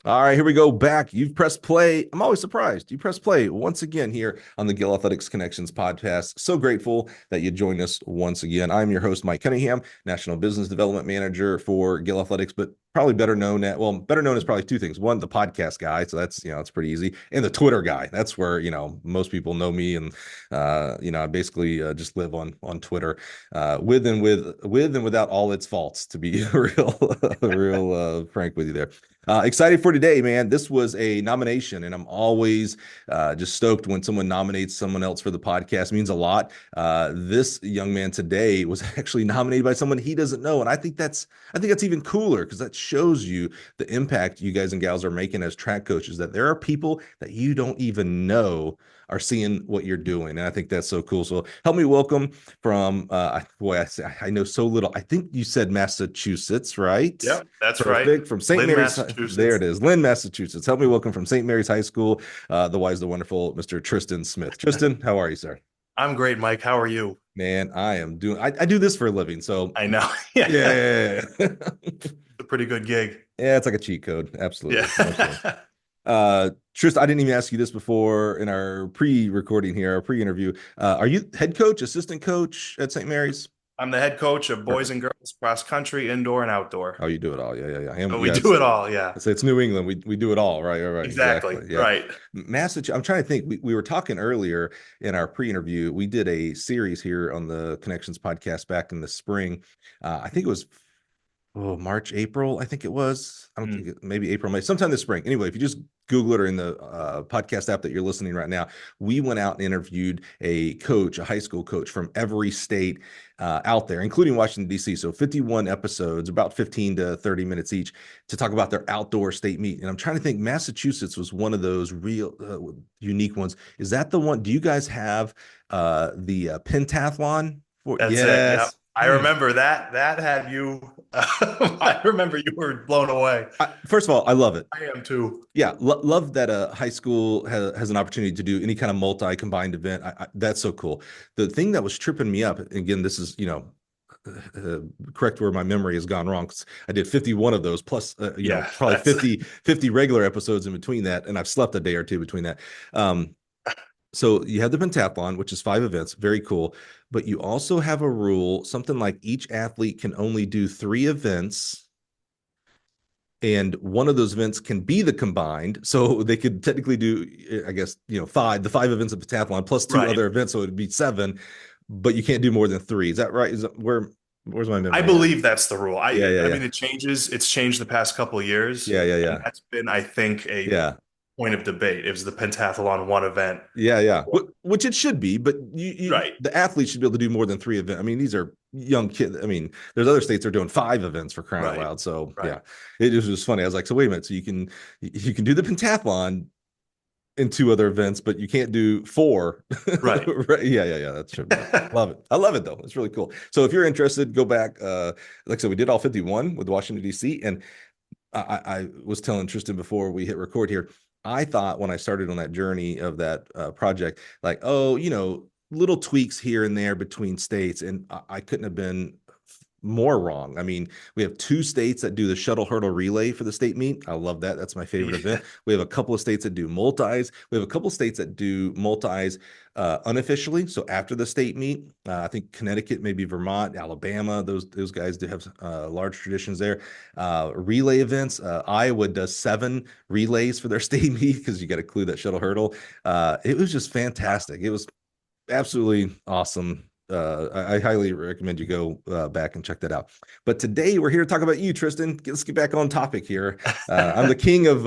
All right, here we go back. You've pressed play. I'm always surprised. You press play once again here on the Gill Athletics Connections podcast. So grateful that you joined us once again. I'm your host, Mike Cunningham, National Business Development Manager for Gill Athletics, but probably better known better known as probably two things. One, the podcast guy. So that's, it's pretty easy. And the Twitter guy. That's where, most people know me. And, I basically just live on Twitter with and without all its faults, to be real frank with you there. Excited for today, man. This was a nomination, and I'm always just stoked when someone nominates someone else for the podcast. It means a lot. This young man today was actually nominated by someone he doesn't know, and I think that's even cooler because that shows you the impact you guys and gals are making as track coaches. That there are people that you don't even know are seeing what you're doing, and I think that's so cool. So help me welcome from I know so little. I think you said Massachusetts, right? Yep, that's right. Perfect. From St. Lynn, Mary's. There it Massachusetts. is. Lynn, Massachusetts. Help me welcome from St. Mary's High School, the wise, the wonderful Mr. Tristan Smith. Tristan, how are you, sir? I'm great, Mike. How are you? Man, I do this for a living. So I know. Yeah, yeah. it's a pretty good gig. Yeah, it's like a cheat code. Yeah. Absolutely. Absolutely. Tristan, I didn't even ask you this before in our pre-recording here, our pre-interview. Are you head coach, assistant coach at St. Mary's? I'm the head coach of boys Perfect. and girls cross country, indoor and outdoor. Oh, you do it all. Yeah, yeah, yeah. And So we yeah, do it all. Yeah, it's New England. We do it all. Right, right, right. exactly. Exactly. Yeah. Right. Massachusetts. I'm trying to think. We were talking earlier in our pre-interview. We did a series here on the Connections podcast back in the spring. I think it was March, April. I think it was. I don't think Mm. maybe April, May, sometime this spring. Anyway, if you just Google it or in the podcast app that you're listening right now, we went out and interviewed a coach, a high school coach from every state out there, including Washington, D.C. So 51 episodes, about 15 to 30 minutes each, to talk about their outdoor state meet. And I'm trying to think, Massachusetts was one of those real unique ones. Is that the one? Do you guys have the pentathlon? That's it. Yep. Yes. I Man. remember that. That had you. I remember you were blown away. First of all, I love it. I am too. Yeah, love that a high school has an opportunity to do any kind of multi-combined event. That's so cool. The thing that was tripping me up, again, this is, uh, correct where my memory has gone wrong. 'Cause I did 51 of those plus, Yeah, probably that's 50 regular episodes in between that. And I've slept a day or two between that. Um, so you have the pentathlon, which is 5 events, very cool. But you also have a rule, something like each athlete can only do 3 events, and one of those events can be the combined. So they could technically do, I guess, the 5 events of pentathlon plus two right. other events. So it'd be 7, but you can't do more than 3. Is that right? Where's my I memory here? believe that's the rule. Yeah, yeah, I yeah. mean, it changes. It's changed the past couple of years, Yeah, yeah, and yeah. that's been, I think, a Yeah. point of debate. It was the pentathlon one event. Yeah, yeah. Which it should be, but Right, the athletes should be able to do more than 3 events. I mean, these are young kids. I mean, there's other states that are doing 5 events for crying out right, loud. So right, yeah, it was just funny. I was like, so wait a minute. So you can do the pentathlon in 2 other events, but you can't do 4. right. Right? Yeah, yeah, yeah. That's true. Love it. I love it though. It's really cool. So if you're interested, go back. Like I said, we did all 51 with Washington, D.C. And I was telling Tristan before we hit record here, I thought when I started on that journey of that project, like, oh, little tweaks here and there between states. And I couldn't have been more wrong. I mean, we have 2 states that do the shuttle hurdle relay for the state meet. I love that. That's my favorite event. We have a couple of states that do multis. We have a couple of states that do multis unofficially. So after the state meet, I think Connecticut, maybe Vermont, Alabama, those guys do have large traditions there. Relay events. Iowa does 7 relays for their state meet because you got to clue that shuttle hurdle. It was just fantastic. It was absolutely awesome. I highly recommend you go back and check that out. But today we're here to talk about you, Tristan. Let's get back on topic here. I'm the king of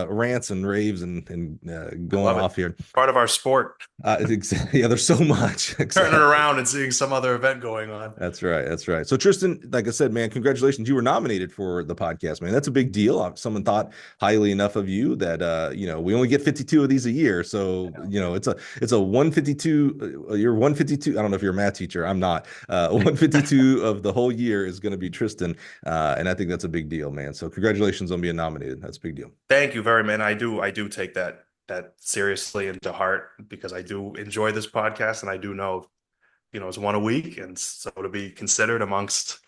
rants and raves and I going love it. off here. Part of our sport. Yeah, there's so much. Turning Exactly. around and seeing some other event going on. That's right. That's right. So Tristan, like I said, man, congratulations. You were nominated for the podcast, man. That's a big deal. Someone thought highly enough of you that we only get 52 of these a year. So, it's a 152, you're 152. I don't know if you're a math teacher. I'm not. 152 of the whole year is going to be Tristan. And I think that's a big deal, man. So congratulations on being nominated. That's a big deal. Thank you very much. I do take that seriously and to heart because I do enjoy this podcast and I do know, it's one a week, and so to be considered amongst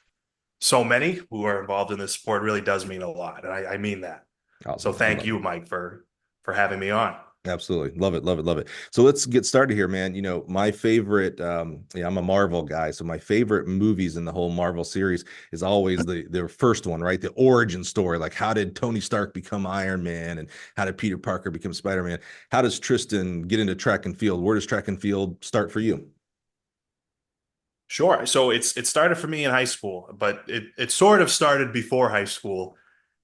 so many who are involved in this sport really does mean a lot, and I mean that. So Awesome. I thank love it. you, Mike, for having me on. Absolutely. Love it. Love it. Love it. So let's get started here, man. My favorite, yeah, I'm a Marvel guy. So my favorite movies in the whole Marvel series is always the first one, right? The origin story. Like, how did Tony Stark become Iron Man, and how did Peter Parker become Spider-Man? How does Tristan get into track and field? Where does track and field start for you? Sure. So it started for me in high school, but it sort of started before high school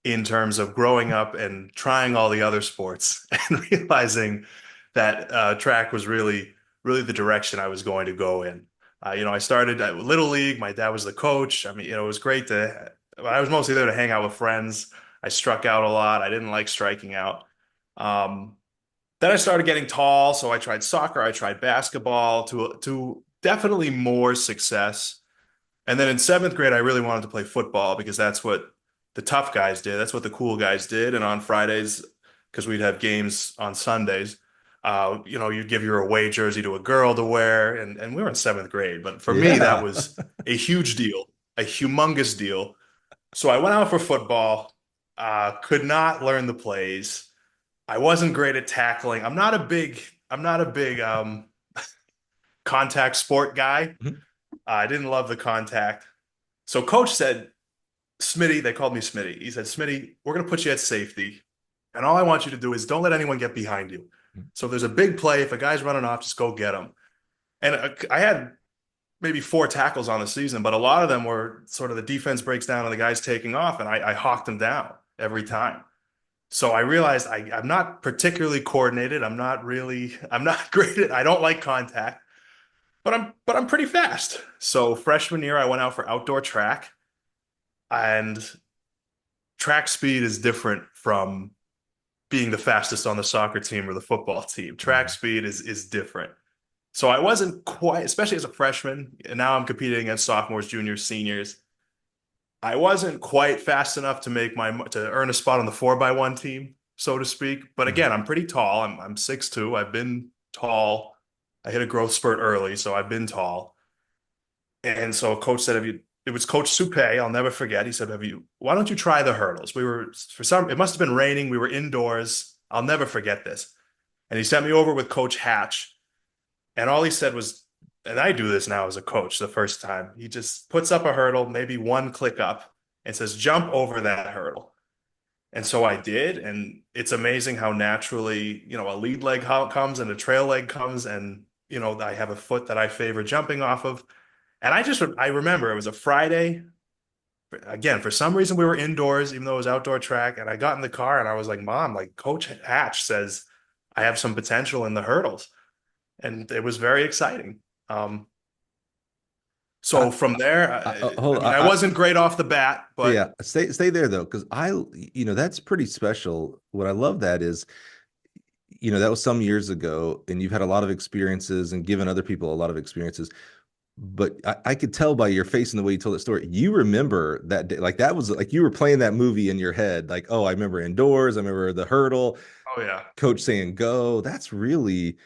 in terms of growing up and trying all the other sports and realizing that track was really the direction I was going to go in. I started at Little League. My dad was the coach. I mean, it was great I was mostly there to hang out with friends. I struck out a lot. I didn't like striking out. Um, then I started getting tall, so I tried soccer, I tried basketball to definitely more success. And then in seventh grade, I really wanted to play football because that's what the tough guys did. That's what the cool guys did. And on Fridays, because we'd have games on Sundays, you'd give your away jersey to a girl to wear, and we were in seventh grade. But for me, that Yeah. was a huge deal, a humongous deal. So I went out for football, could not learn the plays. I wasn't great at tackling. I'm not a big contact sport guy. Mhm. I didn't love the contact. So coach said, Smitty, they called me Smitty. He said, Smitty, we're going to put you at safety. And all I want you to do is don't let anyone get behind you. So if there's a big play, if a guy's running off, just go get him. And I had maybe 4 tackles on the season, but a lot of them were sort of the defense breaks down and the guy's taking off, and I hawked them down every time. So I realized I'm not particularly coordinated. I'm not great at, I don't like contact, but I'm pretty fast. So freshman year, I went out for outdoor track, and track speed is different from being the fastest on the soccer team or the football team. Track speed is different. So I wasn't quite, especially as a freshman, and now I'm competing against sophomores, juniors, seniors. I wasn't quite fast enough to earn a spot on the 4x1 team, so to speak. But Mhm. again, I'm pretty tall. I'm 6'2". I've been tall. I hit a growth spurt early, so I've been tall. And so a coach said, it was Coach Soupe, I'll never forget. He said, why don't you try the hurdles? It must have been raining. We were indoors. I'll never forget this. And he sent me over with Coach Hatch. And all he said was, and I do this now as a coach the first time, he just puts up a hurdle, maybe one click up, and says, jump over that hurdle. And so I did. And it's amazing how naturally, a lead leg comes and a trail leg comes. And, I have a foot that I favor jumping off of. And I remember it was a Friday. Again, for some reason we were indoors, even though it was outdoor track. And I got in the car and I was like, Mom, like Coach Hatch says I have some potential in the hurdles. And it was very exciting. I, So from there, I hold mean, I wasn't great off the bat, but Yeah, stay there though, because that's pretty special. What I love that is, that was some years ago, and you've had a lot of experiences and given other people a lot of experiences. But I could tell by your face and the way you told that story, you remember that day. Like that was like you were playing that movie in your head. Like, oh, I remember indoors. I remember the hurdle, oh yeah. coach saying go. That's really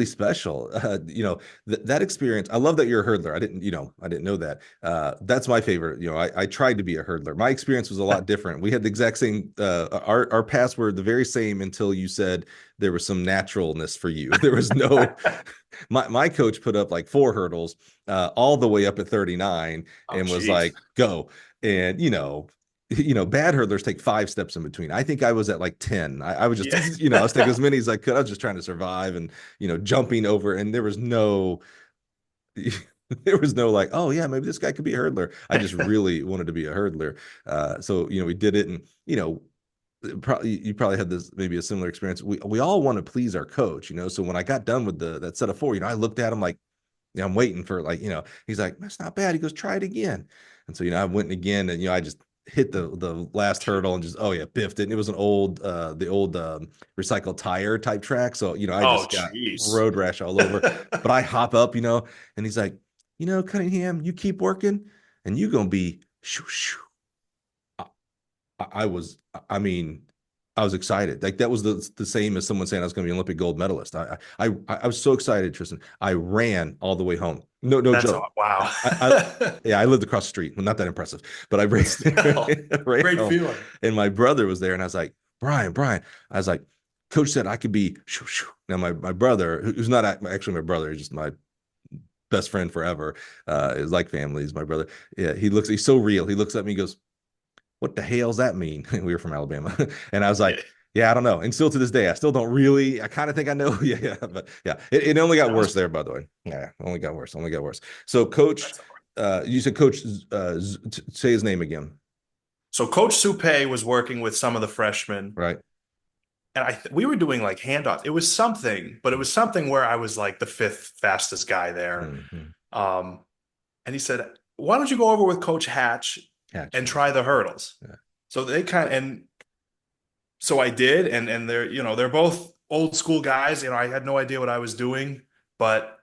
special. That experience. I love that you're a hurdler. I didn't know that. That's my favorite. I tried to be a hurdler. My experience was a lot different. We had the exact same. Our paths were the very same until you said there was some naturalness for you. There was no. My coach put up like 4 hurdles, all the way up at 39, Oh and was geez. like go. And bad hurdlers take 5 steps in between. I think I was at like 10. I was just, Yeah. I was taking as many as I could. I was just trying to survive and, jumping over. And there was no, there was no like, oh yeah, maybe this guy could be a hurdler. I just really wanted to be a hurdler. So, we did it. And, you probably had this, maybe a similar experience. We all want to please our coach, So when I got done with that set of 4, I looked at him like, I'm waiting for like, he's like, that's not bad. He goes, try it again. And so, I went again and, I just hit the last hurdle and just, oh yeah, biffed it. And it was the old recycled tire type track. So, I Oh just got geez. road rash all over. But I hop up, and he's like, Cunningham, you keep working and you're going to be shoo, shoo. I was, I mean, I was excited. Like that was the same as someone saying I was going to be an Olympic gold medalist. I was so excited, Tristan. I ran all the way home. No That's joke. all. Wow. Yeah, I lived across the street. Well, not that impressive, but I ran, Still, ran great home. feeling. And my brother was there, and I was like, Brian. I was like, coach said I could be shoo, shoo. Now my brother, who's not actually my brother, he's just my best friend forever, is like family, he's my brother. Yeah, he's so real. He looks at me and goes, what the hell's that mean? We were from Alabama. And I was Yeah, like, yeah, I don't know. And still to this day, I still don't really, I kind of think I know. Yeah. But yeah, it only got that worse was there, by the way. Yeah. Only got worse. So coach, that's you said coach, say his name again. so Coach Supay was working with some of the freshmen, Right. and we were doing like handoffs. It was something, but it was something where I was like the fifth fastest guy there. Mm-hmm. Um, and he said, "Why don't you go over with Coach Hatch and Gotcha. try the hurdles?" Yeah. So they kind of, and so I did, and they're both old school guys. I had no idea what I was doing, but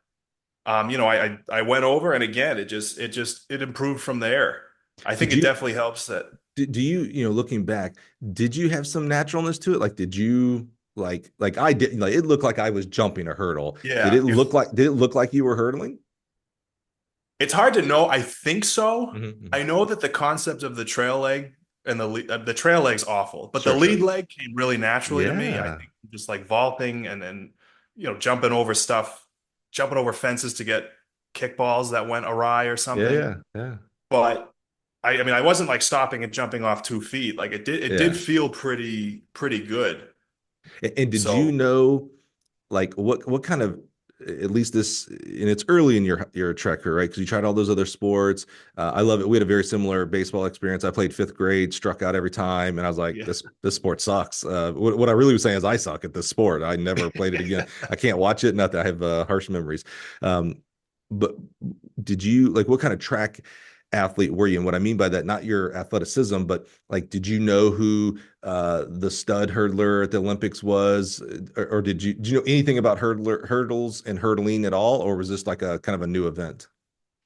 I went over, and again, it improved from there. I think Did it you, definitely helps that. do you, looking back, did you have some naturalness to it? Like, did you like I did, like, it looked like I was jumping a hurdle. Yeah, Did it look like you were hurdling? it's hard to know. I think so. Mm-hmm. I know that the concept of the trail leg and the trail leg's awful, but the Sure, sure. lead leg came really naturally to me. I Yeah. think just like vaulting and then jumping over stuff, jumping over fences to get kickballs that went awry or Yeah, something. yeah, yeah. But I mean, I wasn't like stopping and jumping off 2 feet. Like it did Yeah. feel pretty good. And did you So know, like, what kind of, at least this, and it's early in your trek career, right? Because you tried all those other sports. I love it. We had a very similar baseball experience. I played fifth grade, struck out every time, and I was like, yeah. this sport sucks. What I really was saying is I suck at this sport. I never played it again. I can't watch it. Nothing. I have harsh memories. But did you, like, what kind of track athlete were you? And what I mean by that, not your athleticism, but like, did you know who the stud hurdler at the Olympics was, or did you know anything about hurdles and hurdling at all, or was this like a kind of a new event?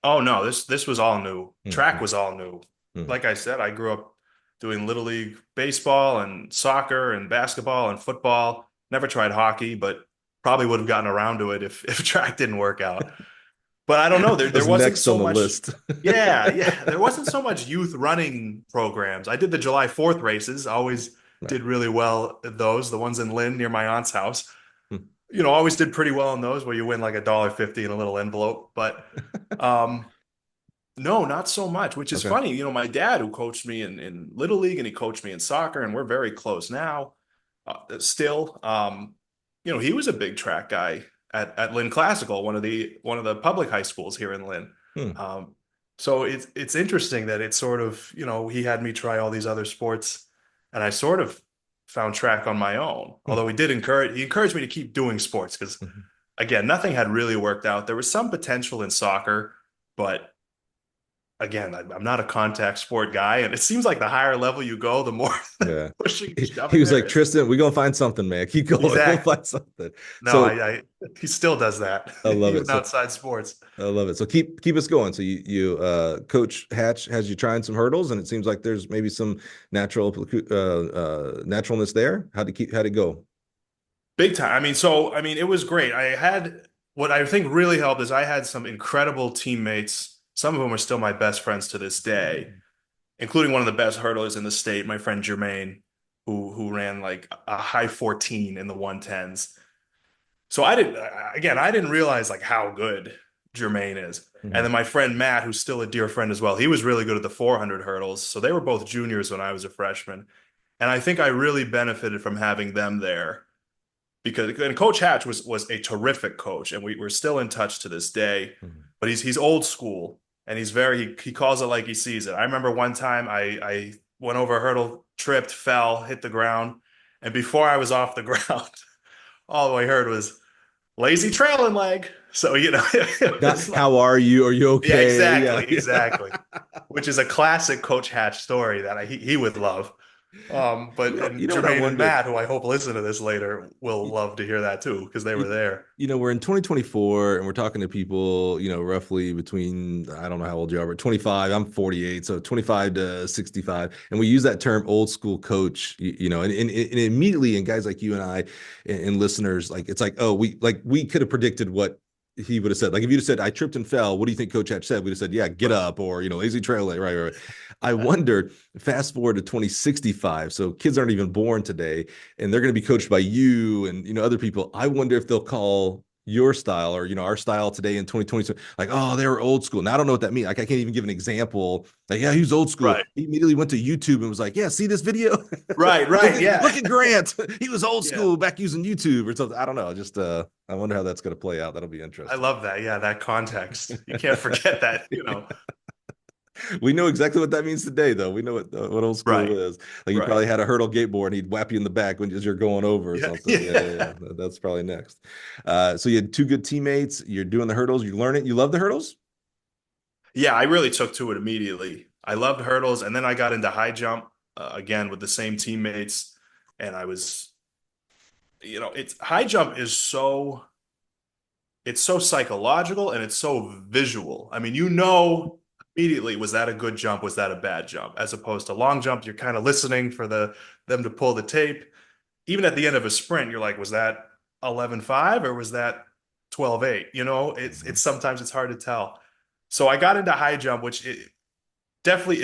Oh no, this was all new. Track Mm-hmm. was all new. Mm-hmm. Like I said, I grew up doing little league baseball and soccer and basketball and football. Never tried hockey, but probably would have gotten around to it if if track didn't work out. But I don't know. There Was wasn't next on so the much. list. Yeah. There wasn't so much youth running programs. I did the July 4th races. Always Right. did really well at those. The ones in Lynn near my aunt's house. Hmm. Always did pretty well in those where you win like $1.50 in a little envelope. But um, no, not so much, which is Okay. funny. My dad who coached me in Little League and he coached me in soccer, and we're very close now, still. He was a big track guy at Lynn Classical, one of the public high schools here in Lynn. Hmm. So it's interesting that it's sort of, he had me try all these other sports, and I sort of found track on my own. Hmm. Although he encouraged me to keep doing sports because Mhm. again, nothing had really worked out. There was some potential in soccer, but again, I'm not a contact sport guy, and it seems like the higher level you go, the more Yeah. pushing and He shoving was there like, is. Tristan, we're gonna find something, man. Keep going. We'll Exactly. find something. No, So he still does that, I love it. even So outside sports. I love it. So keep us going. So Coach Hatch has you trying some hurdles, and it seems like there's maybe some naturalness there. How'd it go? Big time. I mean, it was great. What I think really helped is I had some incredible teammates. Some of them are still my best friends to this day, including one of the best hurdlers in the state, my friend Jermaine, who ran like a high 14 in the 110s. So I didn't realize like how good Jermaine is. And then Mhm. my friend Matt, who's still a dear friend as well, he was really good at the 400 hurdles. So they were both juniors when I was a freshman. And I think I really benefited from having them there because and Coach Hatch was a terrific coach, and we're still in touch to this day. Mhm. But he's old school, and he calls it like he sees it. I remember one time I went over a hurdle, tripped, fell, hit the ground, and before I was off the ground, all I heard was lazy trailing leg. So it Not was like, how are you? Are you yeah, okay? Yeah, exactly, which is a classic Coach Hatch story that he would love. But You and know what I Jermaine and wonder? Matt, who I hope listen to this later, will love to hear that too because they were You, there. we're in 2024 and we're talking to people, roughly between, I don't know how old you are, but 25, I'm 48, so 25 to 65. And we use that term old school coach, and immediately, and guys like you and I and listeners, like, it's like, oh, we could have predicted what he would have said. Like if you'd have said, I tripped and fell, what do you think Coach Hatch said? We'd have said, yeah, get up, or, lazy trail, right, right, right. I wonder, fast forward to 2065. So kids aren't even born today, and they're going to be coached by you and, other people. I wonder if they'll call your style or, our style today in 2020, like, oh, they were old school. Now I don't know what that means. Like I can't even give an example. Like, yeah, he was old school. Right. He immediately went to YouTube and was like, yeah, see this video? Right. Right. Look Yeah. at Grant. He was old Yeah. school back using YouTube or something. I don't know. Just I wonder how that's going to play out. That'll be I interesting. love that. Yeah. That context. You can't forget that. We know exactly what that means today, though. We know what old school Right. is. Like you Right. probably had a hurdle gate board and he'd whap you in the back as you're going over or Yeah. something. Yeah, yeah, Yeah. yeah. That's probably next. So you had two good teammates. You're doing the hurdles. You learn it. You love the hurdles? Yeah. I really took to it immediately. I loved hurdles. And then I got into high jump again with the same teammates. And I was, it's high jump is it's so psychological and it's so visual. I mean, immediately, was that a good jump? Was that a bad jump? As opposed to long jump, you're kind of listening for them to pull the tape. Even at the end of a sprint, you're like, was that 11.5 or was that 12.8? Mhm. It's sometimes it's hard to tell. So I got into high jump, which it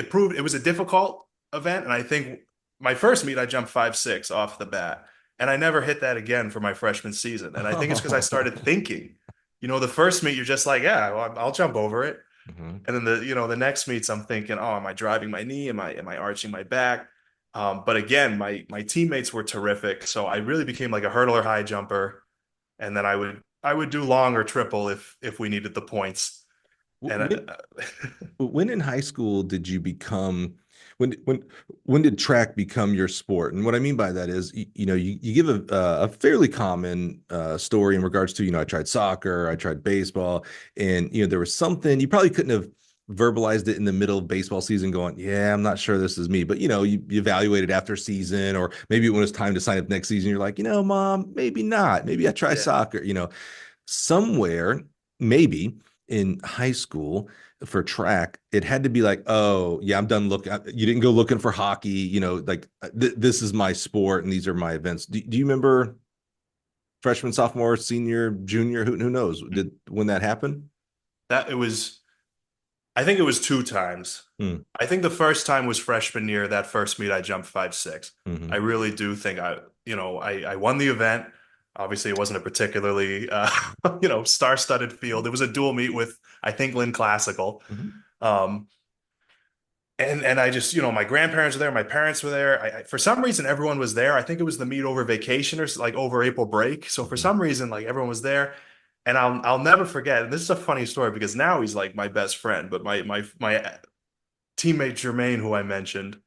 proved it was a difficult event. And I think my first meet, I jumped 5.6 off the bat. And I never hit that again for my freshman season. And I think it's because I started thinking, the first meet, you're just like, yeah, well, I'll jump over it. Mhm. And then the next meets, I'm thinking, oh, am I driving my knee? Am I arching my back? But again, my teammates were terrific, so I really became like a hurdler, high jumper, and then I would do long or triple if we needed the points. And When when in high school did you become when when when did track become your sport? And what I mean by that is you give a fairly common story in regards to I tried soccer, I tried baseball, and there was something you probably couldn't have verbalized it in the middle of baseball season going, yeah, I'm not sure this is me. But you evaluated after season, or maybe when it was time to sign up next season, you're like, mom, maybe not. Maybe I try yeah, soccer, somewhere, maybe in high school for track, it had to be like, oh, yeah, I'm done looking. You didn't go looking for hockey, like this is my sport and these are my events. Do you remember freshman, sophomore, senior, junior? Who knows? Did when that happened? that it was. I think it was two times. Mm, I think the first time was freshman year. That first meet, I jumped 5.6. I hmm really do think I won the event. Obviously, it wasn't a particularly star-studded field. It was a dual meet with I think Lynn Classical. hmm Um, and I just my grandparents were there, my parents were there. For some reason everyone was there. I think it was the meet over vacation or like over April break. So for hmm some reason like everyone was there. And I'll never forget. And this is a funny story because now he's like my best friend. But my teammate Jermaine, who I mentioned,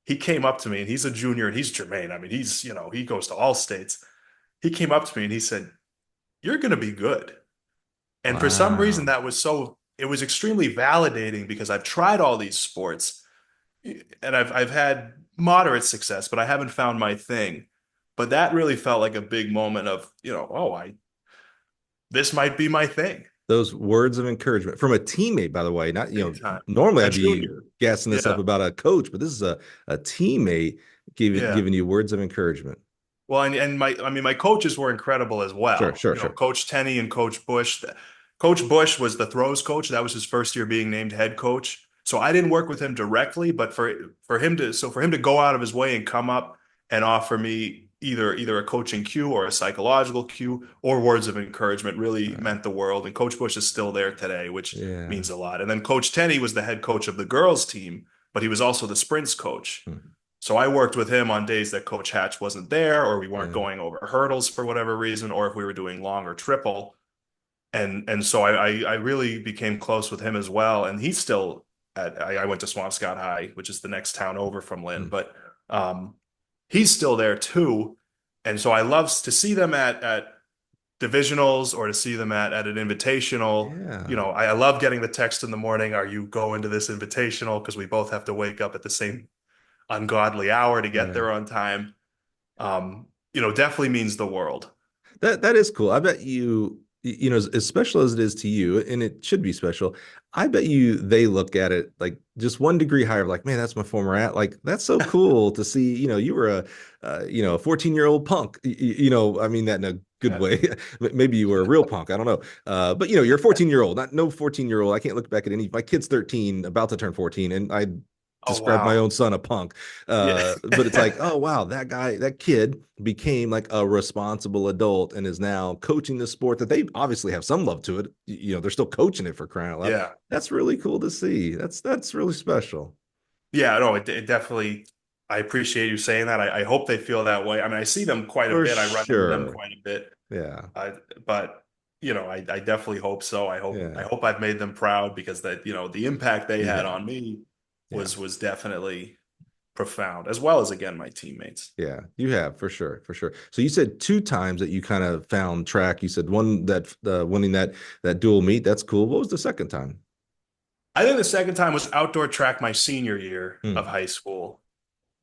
he came up to me and he's a junior and he's Jermaine. I mean, he goes to all states. He came up to me and he said, "You're going to be good." And for some reason, Wow. it was extremely validating because I've tried all these sports and I've had moderate success, but I haven't found my thing. But that really felt like a big moment of, oh, this might be my thing. Those words of encouragement from a teammate, by the way, not, Big time. normally A I'd be junior. gassing this up Yeah. about a coach, but this is a teammate Yeah. giving you words of encouragement. Well, and my coaches were incredible as Sure, well. sure, sure. Coach Tenney and Coach Bush. Coach Bush was the throws coach. That was his first year being named head coach. So I didn't work with him directly, but for him to go out of his way and come up and offer me either a coaching cue or a psychological cue or words of encouragement really Right. meant the world. And Coach Bush is still there today, which Yeah. means a lot. And then Coach Tenney was the head coach of the girls team, but he was also the sprints coach. Mhm. So I worked with him on days that Coach Hatch wasn't there, or we weren't Yeah. going over hurdles for whatever reason, or if we were doing long or triple. And so I really became close with him as well. And he's still I went to Swampscott High, which is the next town over from Lynn, Mm. but um, he's still there too. And so I love to see them at divisionals or to see them at an invitational. Yeah. I love getting the text in the morning, are you going to this invitational? Because we both have to wake up at the same ungodly hour to get Right. there on time. Definitely means the world. That is cool. I bet you you know, as special as it is to you, and it should be special, I bet you they look at it like just 1 degree higher, like, man, that's my former at. Like, that's so cool to see. You know, you were a 14-year-old punk. You know, I mean that in a good Yeah. way. Maybe you were a real punk. I don't know. But you know, you're a 14-year-old, not no 14-year-old. I can't look back at any. My kid's 13, about to turn 14, and I Oh, describe my wow. own son a punk. Yeah. But it's like, oh wow, that kid became like a responsible adult and is now coaching the sport that they obviously have some love to it. You know, they're still coaching it, for crying out loud. Yeah. That's really cool to see. That's really special. Yeah, no, it definitely, I appreciate you saying that. I hope they feel that way. I mean, I see them quite a For bit. I run into them sure. quite a bit. Yeah. But I definitely hope so. I Yeah. hope I've made them proud because the impact they You had have. on me Yeah. was definitely profound, as well as again my teammates. Yeah. You have, for sure. For sure. So you said 2 times that you kind of found track. You said one that winning that dual meet. That's cool. What was the second time? I think the second time was outdoor track my senior year of Hmm. high school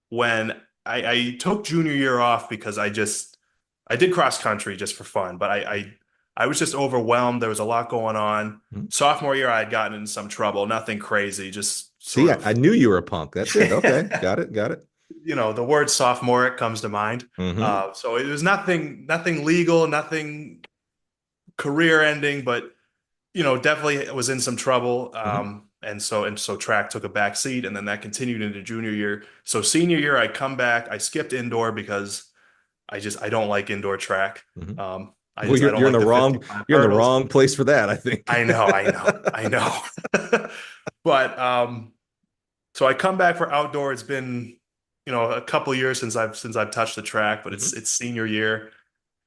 when I took junior year off because I did cross country just for fun, but I was just overwhelmed. There was a lot going on. Sophomore year, I had gotten in some trouble, nothing crazy, just See, sort I of, knew you were a punk. That's it. Okay. Got it. Got it. the word sophomoric comes to mind. Hmm. So it was nothing legal, nothing career ending, but definitely was in some trouble. Hmm. And so track took a back seat, and then that continued into junior year. So senior year, I come back. I skipped indoor because I don't like indoor track. Hmm. Well, I don't you're in like the the wrong 55 you're in the hurdles. wrong place for that, I think. I know. But so I come back for outdoor. It's been, a couple years since I've touched the track, but it's Hmm. it's senior year.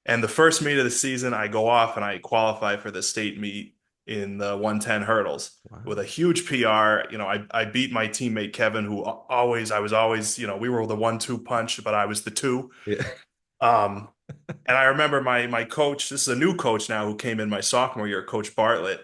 And the first meet of the season, I go off and I qualify for the state meet in the 110 hurdles with Wow. a huge PR. I beat my teammate Kevin, who I was always, we were the 1-2 punch, but I was the two. Yeah. Um, and I remember my coach, this is a new coach now who came in my sophomore year, Coach Bartlett.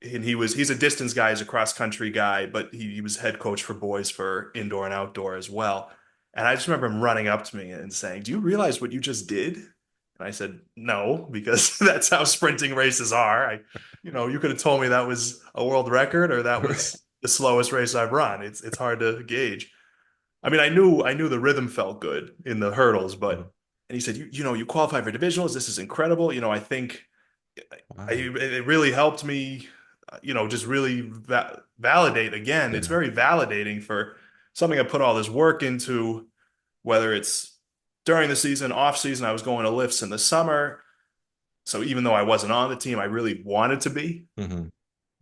And he's a distance guy, he's a cross country guy, but he was head coach for boys for indoor and outdoor as well. And I just remember him running up to me and saying, "Do you realize what you just did?" And I said, "No, because that's how sprinting races are. You could have told me that was a world record or that Right. was the slowest race I've run. It's hard to gauge." I mean, I knew the rhythm felt good in the hurdles, Mhm. and he said, you qualify for divisionals. This is incredible. I think Wow. it really helped me, just really validate again. It's Yeah. very validating for something I put all this work into, whether it's during the season, off season. I was going to lifts in the summer. So even though I wasn't on the team, I really wanted to be. Hmm.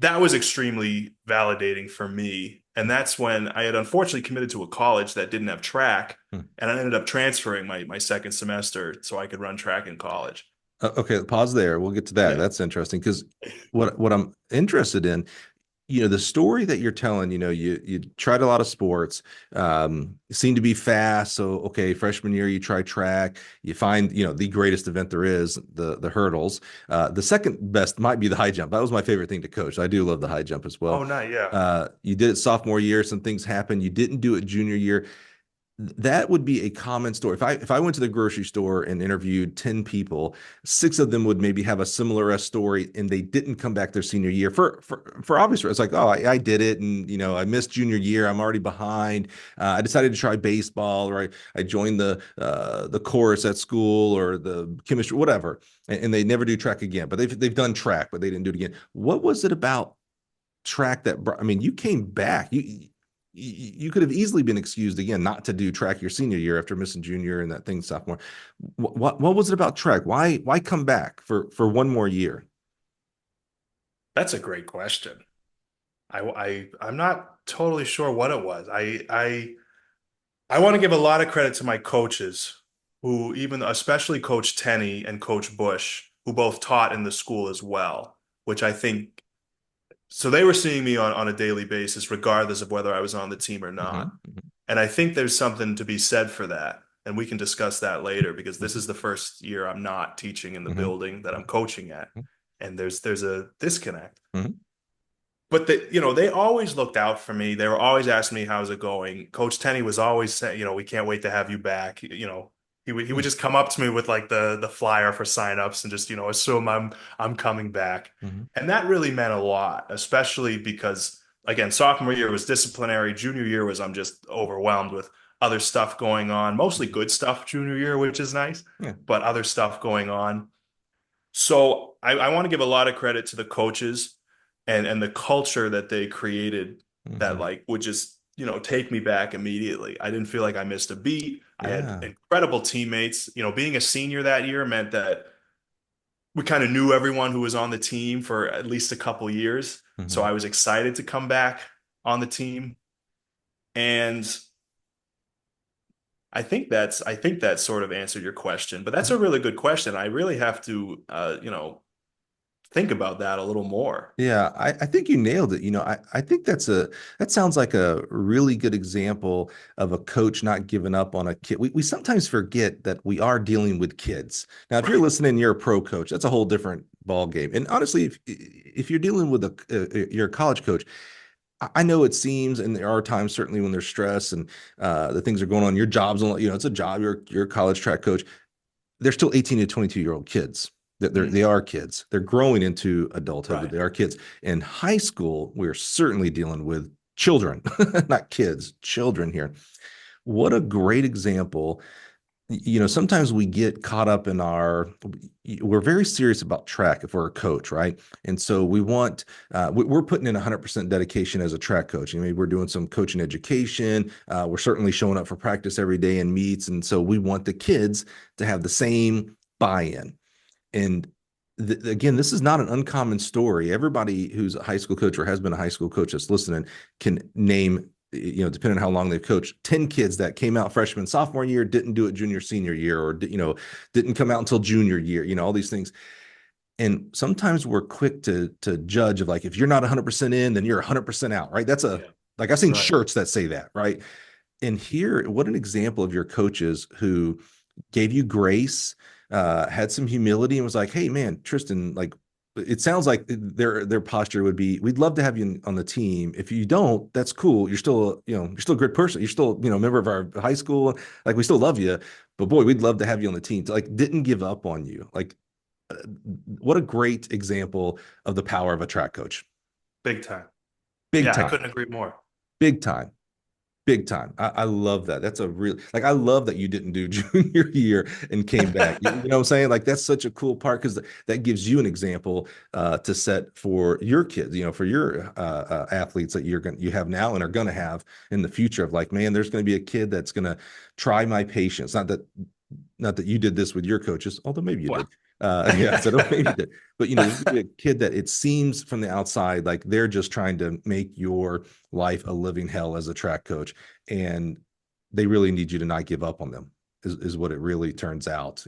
That was extremely validating for me. And that's when I had unfortunately committed to a college that didn't have track. And I ended up transferring my second semester so I could run track in college. Okay, pause there. We'll get to that. Yeah. That's interesting because what I'm interested in, you know, the story that you're telling, you know, you tried a lot of sports, seem to be fast. So okay, freshman year you try track, you find, you know, the greatest event there is, the hurdles. The second best might be the high jump. That was my favorite thing to coach. I do love the high jump as Oh, well. no, yeah. You did it sophomore year, some things happened. You didn't do it junior year. That would be a common story. If I went to the grocery store and interviewed 10 people, 6 of them would maybe have a similar story, and they didn't come back their senior year for obvious reasons. It's like, oh, I did it, and you know, I missed junior year. I'm already behind. I decided to try baseball, or I joined the chorus at school or the chemistry, whatever, and they never do track again. But they've done track, but they didn't do it again. What was it about track that I mean, you came back. You could have easily been excused again not to do track your senior year after missing junior and that thing sophomore. What was it about track? Why come back for one more year? That's a great question. I'm not totally sure what it was. I want to give a lot of credit to my coaches, who even especially Coach Tenney and Coach Bush, who both taught in the school as well, which I think so they were seeing me on a daily basis, regardless of whether I was on the team or not. Hmm. And I think there's something to be said for that. And we can discuss that later because this Hmm. is the first year I'm not teaching in the Hmm. building that I'm coaching at. And there's a disconnect. Hmm. But they always looked out for me. They were always asking me how's it going. Coach Tenney was always saying, we can't wait to have you back. He would just come up to me with like the flyer for signups and just, assume I'm coming back. Mm-hmm. And that really meant a lot, especially because again, sophomore year was disciplinary, junior year was I'm just overwhelmed with other stuff going on, mostly good stuff junior year, which is nice, Yeah. but other stuff going on. So I want to give a lot of credit to the coaches and the culture that they created that Mm-hmm. like would just, take me back immediately. I didn't feel like I missed a beat. I had Yeah. incredible teammates. Being a senior that year meant that we kind of knew everyone who was on the team for at least a couple years. So Mm-hmm. I was excited to come back on the team. And I think that sort of answered your question, but that's a really good question. I really have to think about that a little more. Yeah, I think you nailed it. I think that sounds like a really good example of a coach not giving up on a kid. We sometimes forget that we are dealing with kids. Now, if you're Right. listening, you're a pro coach. That's a whole different ball game. And honestly, if you're dealing with you're a college coach, I know it seems, and there are times certainly when there's stress and the things are going on. Your job's on, it's a job. You're a college track coach. They're still 18 to 22-year-old kids. They Mhm. are kids. They're growing into adulthood, but Right. they are kids. In high school, we're certainly dealing with children, not kids, children here. What a great example. Sometimes we get caught up in we're very serious about track if we're a coach, right? And so we're putting in 100% dedication as a track coach. Maybe we're doing some coaching education. We're certainly showing up for practice every day and meets. And so we want the kids to have the same buy-in. And again, this is not an uncommon story. Everybody who's a high school coach or has been a high school coach that's listening can name, depending on how long they've coached, 10 kids that came out freshman, sophomore year, didn't do it junior, senior year, or, didn't come out until junior year, all these things. And sometimes we're quick to judge of like, if you're not 100% in, then you're 100% out, right? Yeah. Like I've seen Right. shirts that say that, right? And here, what an example of your coaches who gave you grace, had some humility, and was like, "Hey, man, Tristan, like, it sounds like their posture would be, we'd love to have you on the team. If you don't, that's cool. You're still a good person. You're still, a member of our high school. Like, we still love you, but boy, we'd love to have you on the team." Like, didn't give up on you. Like, uh, what a great example of the power of a track coach. Big time. Big Yeah, I time, couldn't agree more. big time. Big time. I love that. That's a real, like, I love that you didn't do junior year and came back. You know what I'm saying? Like, that's such a cool part because that gives you an example to set for your kids, for your athletes that you have now and are going to have in the future of like, man, there's going to be a kid that's going to try my patience. Not that you did this with your coaches, although maybe you Wow. did. Yeah, so maybe you did. But there's gonna be a kid that it seems from the outside like they're just trying to make your life a living hell as a track coach, and they really need you to not give up on them. Is what it really turns out.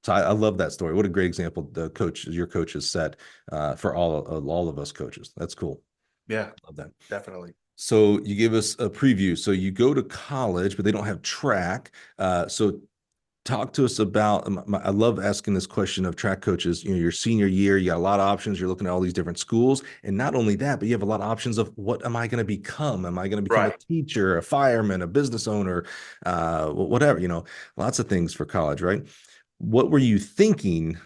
So I love that story. What a great example your coach has set for all of us coaches. That's cool. Yeah, Love that. definitely. So you gave us a preview. So you go to college, but they don't have track. So talk to us about, I love asking this question of track coaches. Your senior year, you got a lot of options. You're looking at all these different schools. And not only that, but you have a lot of options of what am I going to become? Am I going to become a Right. teacher, a fireman, a business owner, whatever, lots of things for college, right? What were you thinking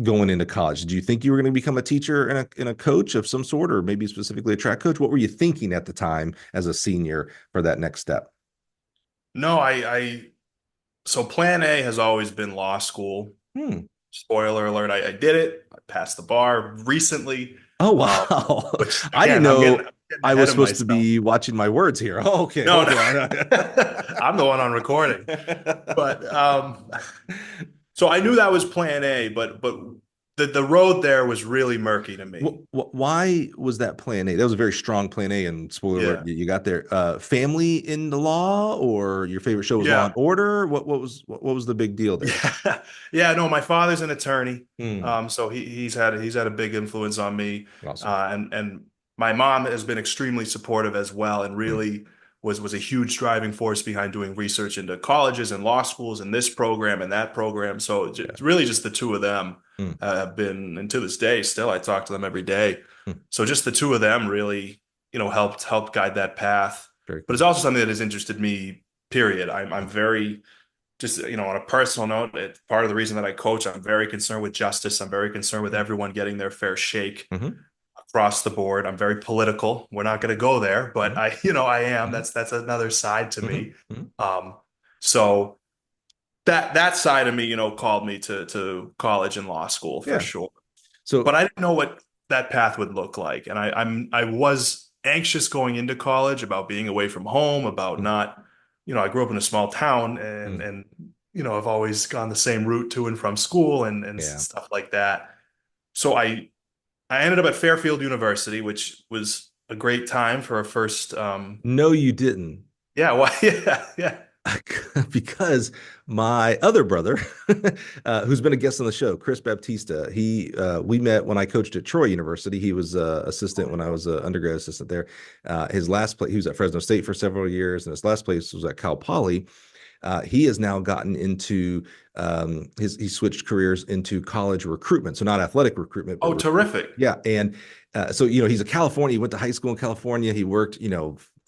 going into college? Did you think you were going to become a teacher and a coach of some sort, or maybe specifically a track coach? What were you thinking at the time as a senior for that next step? No, so plan A has always been law school. Hmm. Spoiler alert, I did it. I passed the bar recently. Oh, Um, wow. which I didn't again, know I'm getting I ahead was of supposed to myself. be watching my words here. Oh, okay, No, hold no. on. I'm the one on recording. But so I knew that was plan A, but the road there was really murky to me. Why was that plan A? That was a very strong plan A, and spoiler alert, Yeah. you got there. Family in the law, or your favorite show was Law and Yeah. Order? What was the big deal there? Yeah. Yeah, no, my father's an attorney. Hmm. So he's had a big influence on me. Awesome. And my mom has been extremely supportive as well and Hmm. really was a huge driving force behind doing research into colleges and law schools and this program and that program. So Yeah. it's really just the two of them Hmm. have been, and to this day, still I talk to them every day. Hmm. So just the two of them really, helped guide that path. Very But cool. it's also something that has interested me, period. I'm very just, on a personal note, it's part of the reason that I coach. I'm very concerned with justice. I'm very concerned with everyone getting their fair shake Mm-hmm. across the board. I'm very political. We're not going to go there, but Mm-hmm. I am. Mm-hmm. That's another side to me. Mm-hmm. Um, so that side of me, called me to college and law school for Yeah. sure. But So I didn't know what that path would look like. And I was anxious going into college about being away from home, about mm, not, I grew up in a small town mm, and I've always gone the same route to and from school and yeah. stuff like that. So I ended up at Fairfield University, which was a great time for a first No, you didn't. yeah, well, yeah, yeah. Because my other brother, who's been a guest on the show, Chris Baptista, we met when I coached at Troy University. He was assistant when I was an undergrad assistant there. His last place, he was at Fresno State for several years, and his last place was at Cal Poly. He has now gotten into he switched careers into college recruitment, so not athletic recruitment, but Oh, terrific. yeah. And so he's a California. He went to high school in California. He worked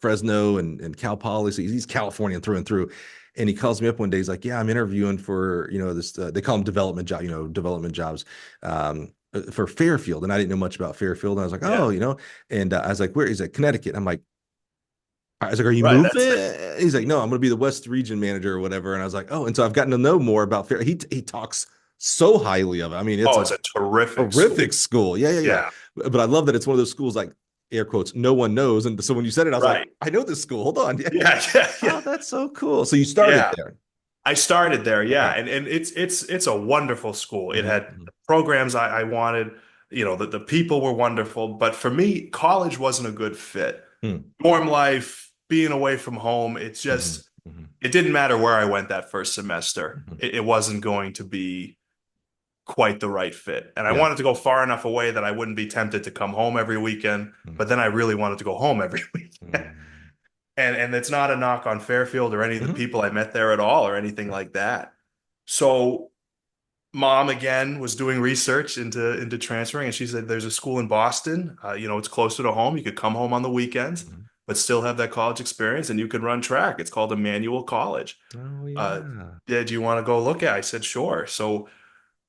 Fresno and Cal Poly, so he's Californian through and through. And he calls me up one day. He's like, "Yeah, I'm interviewing for this. They call them development job, development jobs." For Fairfield, and I didn't know much about Fairfield. And I was like, Yeah. "Oh," and I was like, "Where?" He's like, "Connecticut." I'm like, I was like, "Are you Right. moving?" He's like, "No, I'm going to be the West Region manager or whatever." And I was like, "Oh," and so I've gotten to know more about Fair. He talks so highly of it. I mean, it's Oh, a it's a terrific school. horrific school. Yeah, yeah, yeah. Yeah. But I love that it's one of those schools like air quotes no one knows. And so when you said it, I was like, Right. I know this school. Hold on. Yeah. Yeah, yeah, Oh, yeah. that's so cool. So you started Yeah. there. I started there, yeah. Okay. And it's a wonderful school. It had Mm-hmm. programs I wanted, the people were wonderful, but for me, college wasn't a good fit. Mm-hmm. Dorm life, being away from home, Mm-hmm. it didn't matter where I went that first semester. Mm-hmm. It wasn't going to be quite the right fit. And I Yeah. wanted to go far enough away that I wouldn't be tempted to come home every weekend, but then I really wanted to go home every weekend. And it's not a knock on Fairfield or any of the Mm-hmm. people I met there at all or anything like that. So mom again was doing research into transferring, and she said there's a school in Boston. It's closer to home. You could come home on the weekends, Mm-hmm. but still have that college experience, and you could run track. It's called Emmanuel College. Oh Uh, yeah. yeah, do you want to go look at it? I said sure. So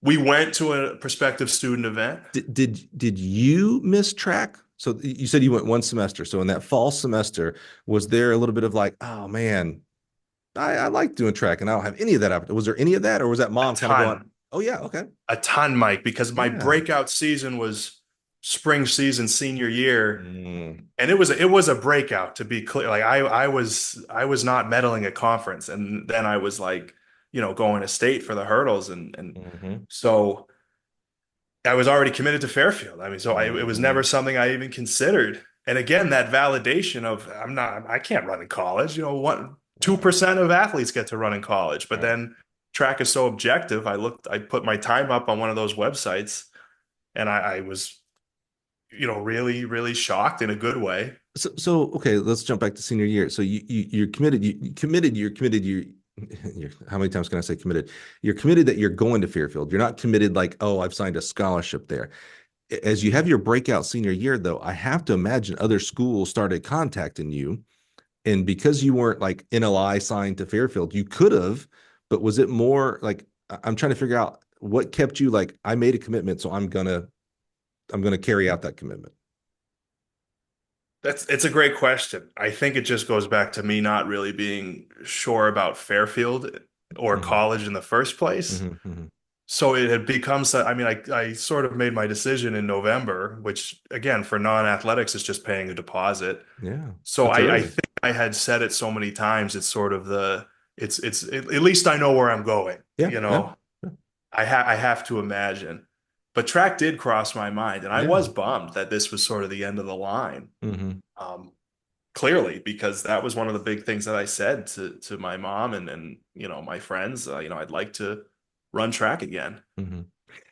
we went to a prospective student event. Did you miss track? So you said you went one semester. So in that fall semester, was there a little bit of like, oh man, I like doing track and I don't have any of that. Was there any of that, or was that A mom kind of going, ton, oh yeah, okay, a ton, Mike, because my yeah. breakout season was spring season senior year, Mm, and it was a breakout, to be clear. Like I was not medaling at conference, and then I was like, going to state for the hurdles, and mhm, so I was already committed to Fairfield. I mean, so it was never mhm. something I even considered. And again, that validation of I can't run in college. What Right, 2% of athletes get to run in college, but right. then track is so objective. I put my time up on one of those websites, and I was, really, really shocked in a good way. So okay, let's jump back to senior year. So you're committed. You committed. You're committed. You're how many times can I say committed? You're committed that you're going to Fairfield. You're not committed like, oh, I've signed a scholarship there. As you have your breakout senior year, though, I have to imagine other schools started contacting you. And because you weren't like NLI signed to Fairfield, you could have, but was it more like I'm trying to figure out what kept you like, I made a commitment, so I'm gonna carry out that commitment. It's a great question. I think it just goes back to me not really being sure about Fairfield or Mhm, college in the first place. mhm, mhm. So it had become so, I mean, I sort of made my decision in November, which again, for non-athletics is just paying a deposit. Yeah, So that's I early. think I had said it so many times, it's sort of it's at least I know where I'm going, Yeah, you yeah, know. I have to imagine. But track did cross my mind, and I yeah. was bummed that this was sort of the end of the line. Hmm. Um, Clearly, because that was one of the big things that I said to my mom and my friends. I'd like to run track again. Hmm. You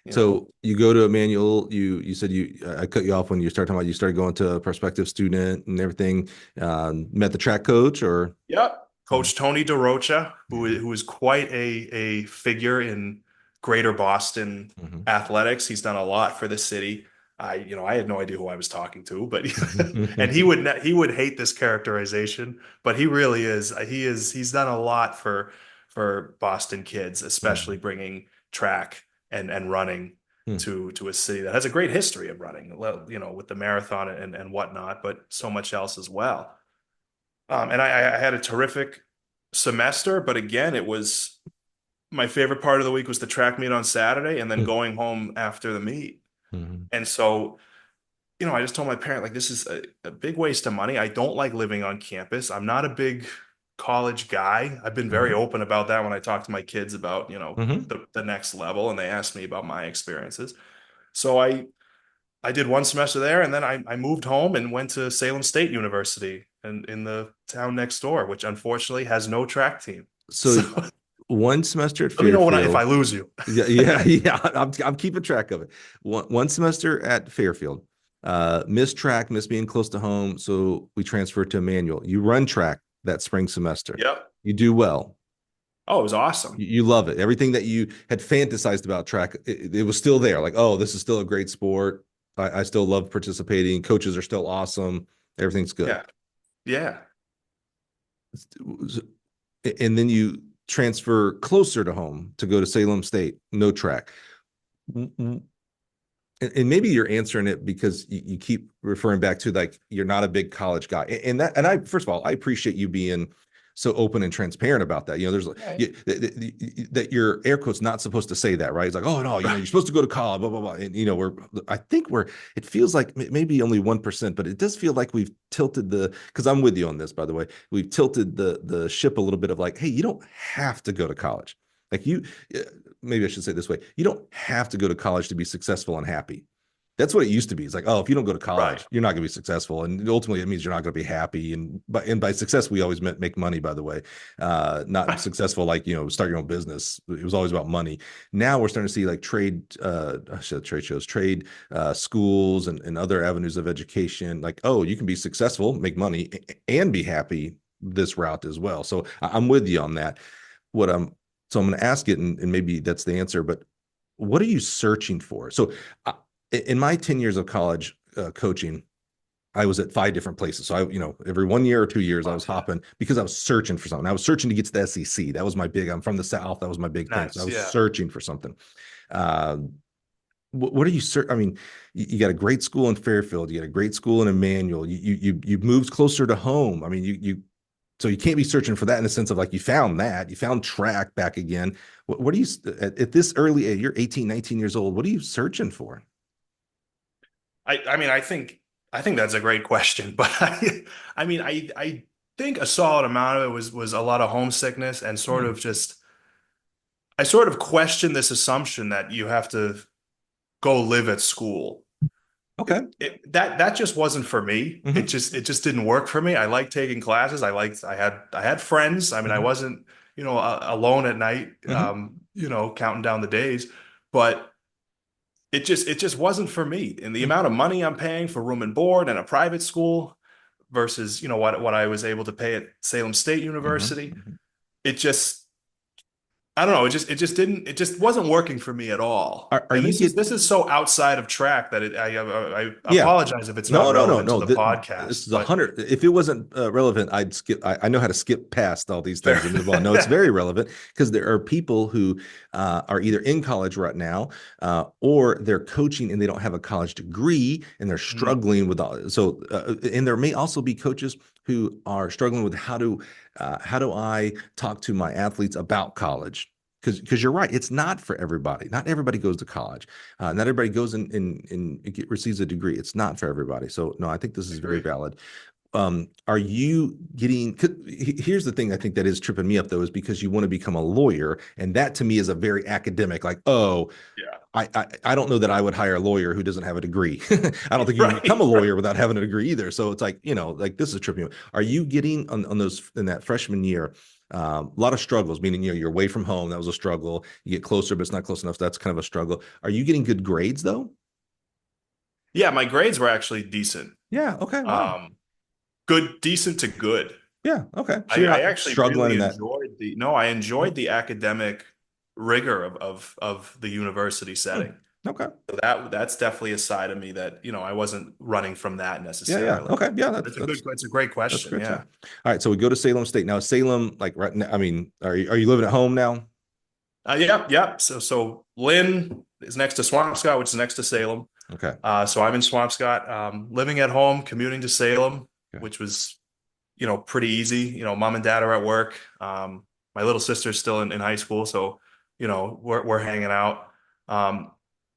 know, So you go to Emmanuel. You said I cut you off when you started talking about you started going to a prospective student and everything. Met the track coach or yep. Mhm. Coach Tony DeRocha, who Yeah. who is quite a figure in Greater Boston Mhm. athletics. He's done a lot for the city. I had no idea who I was talking to, but and he Mhm. would he would hate this characterization, but he really is. He's done a lot for Boston kids, especially bringing track and running Hmm. to a city that has a great history of running, with the marathon and whatnot, but so much else as well. And I had a terrific semester, but again, it was my favorite part of the week was the track meet on Saturday and then Hmm. going home after the meet. Hmm. And so, I just told my parent, like, this is a big waste of money. I don't like living on campus. I'm not a big college guy. I've been very Hmm. open about that when I talk to my kids about, Hmm. the next level, and they asked me about my experiences. So I did one semester there, and then I moved home and went to Salem State University and in the town next door, which unfortunately has no track team. So So one semester at let me know if I Fairfield. lose you. Yeah, yeah, yeah. I'm keeping track of it. One semester at Fairfield. Missed track, missed being close to home, so we transferred to Emmanuel. You run track that spring semester. Yep. You do well. Oh, it was awesome. You love it. Everything that you had fantasized about track, it was still there. Like, oh, this is still a great sport. I still love participating. Coaches are still awesome. Everything's good. Yeah. Yeah. And then you transfer closer to home to go to Salem State, no track. And maybe you're answering it because you keep referring back to like you're not a big college guy. And I first of all, I appreciate you being so open and transparent about that. There's Right. that your air quotes not supposed to say that, right? It's like, oh no, you're supposed to go to college, blah blah blah. And I think it feels like maybe only 1%, but it does feel like we've tilted because I'm with you on this, by the way, we've tilted the ship a little bit of like, hey, you don't have to go to college. Like maybe I should say it this way, you don't have to go to college to be successful and happy. That's what it used to be. It's like, oh, if you don't go to college, Right. you're not going to be successful, and ultimately, it means you're not going to be happy. And by success, we always meant make money. By the way, not successful like start your own business. It was always about money. Now we're starting to see like trade shows, trade schools, and other avenues of education. Like, oh, you can be successful, make money, and be happy this route as well. So I'm with you on that. So I'm going to ask it, and maybe that's the answer. But what are you searching for? So in my 10 years of college coaching, I was at 5 different places. So every 1 year or 2 years, I was hopping because I was searching for something. I was searching to get to the SEC. That was my big. I'm from the South. That was my big thing. So I Nice. was Yeah. searching for something. Uh, what are you I mean, you got a great school in Fairfield. You got a great school in Emmanuel. You moved closer to home. I mean, so you can't be searching for that in the sense of like you found track back again. What are you at this early age? You're 18, 19 years old. What are you searching for? I mean, I think that's a great question, but I think a solid amount of it was a lot of homesickness and sort Hmm. of just I sort of question this assumption that you have to go live at school. Okay. That just wasn't for me. It Hmm. just it just didn't work for me. I liked taking classes. I had friends. I mean, I Hmm. wasn't, alone at night, Hmm. counting down the days, but it just wasn't for me. And the amount of money I'm paying for room and board and a private school versus, what I was able to pay at Salem State University, Hmm. it just I don't know. It just wasn't working for me at all. Are And you this is so outside of track that I Yeah. apologize if it's not No, no, no, relevant to no. the This podcast, is a but hundred. If it wasn't relevant, I'd skip. I know how to skip past all these fair. things and move on. No, it's very relevant because there are people who are either in college right now or they're coaching and they don't have a college degree and they're Mm, struggling with all. So, and there may also be coaches who are struggling with how do I talk to my athletes about college? Because you're right, it's not for everybody. Not everybody goes to college. Not everybody goes and receives a degree. It's not for everybody. So no, I think this I is very agree. valid. Are you getting? Here's the thing I think that is tripping me up though, is because you want to become a lawyer, and that to me is a very academic. Like, oh, Yeah. I don't know that I would hire a lawyer who doesn't have a degree. I don't think you can become a Right. Right. lawyer without having a degree either. So it's like, like this is tripping me. Are you getting on those in that freshman year? A lot of struggles, meaning you're away from home. That was a struggle. You get closer, but it's not close enough. So that's kind of a struggle. Are you getting good grades though? Yeah, my grades were actually decent. Yeah. Okay. Wow. Um, Good, decent to good. Yeah. Okay. So I, you're I not actually struggling really in that. enjoyed the no, I enjoyed the academic rigor of the university Hmm. setting. Okay. So that's definitely a side of me that, I wasn't running from that Yeah. Yeah. necessarily. Okay. Yeah. It's a great That's a question. great Yeah. time. All right. So we go to Salem State now. Salem, like right now, I mean, are you living at home now? Yep. Yep. So Lynn is next to Swampscott, which is next to Salem. Okay. So I'm in Swampscott, living at home, commuting to Salem, Okay. which was, pretty easy. Mom and dad are at work. My little sister's still in high school, so, we're hanging out. Um,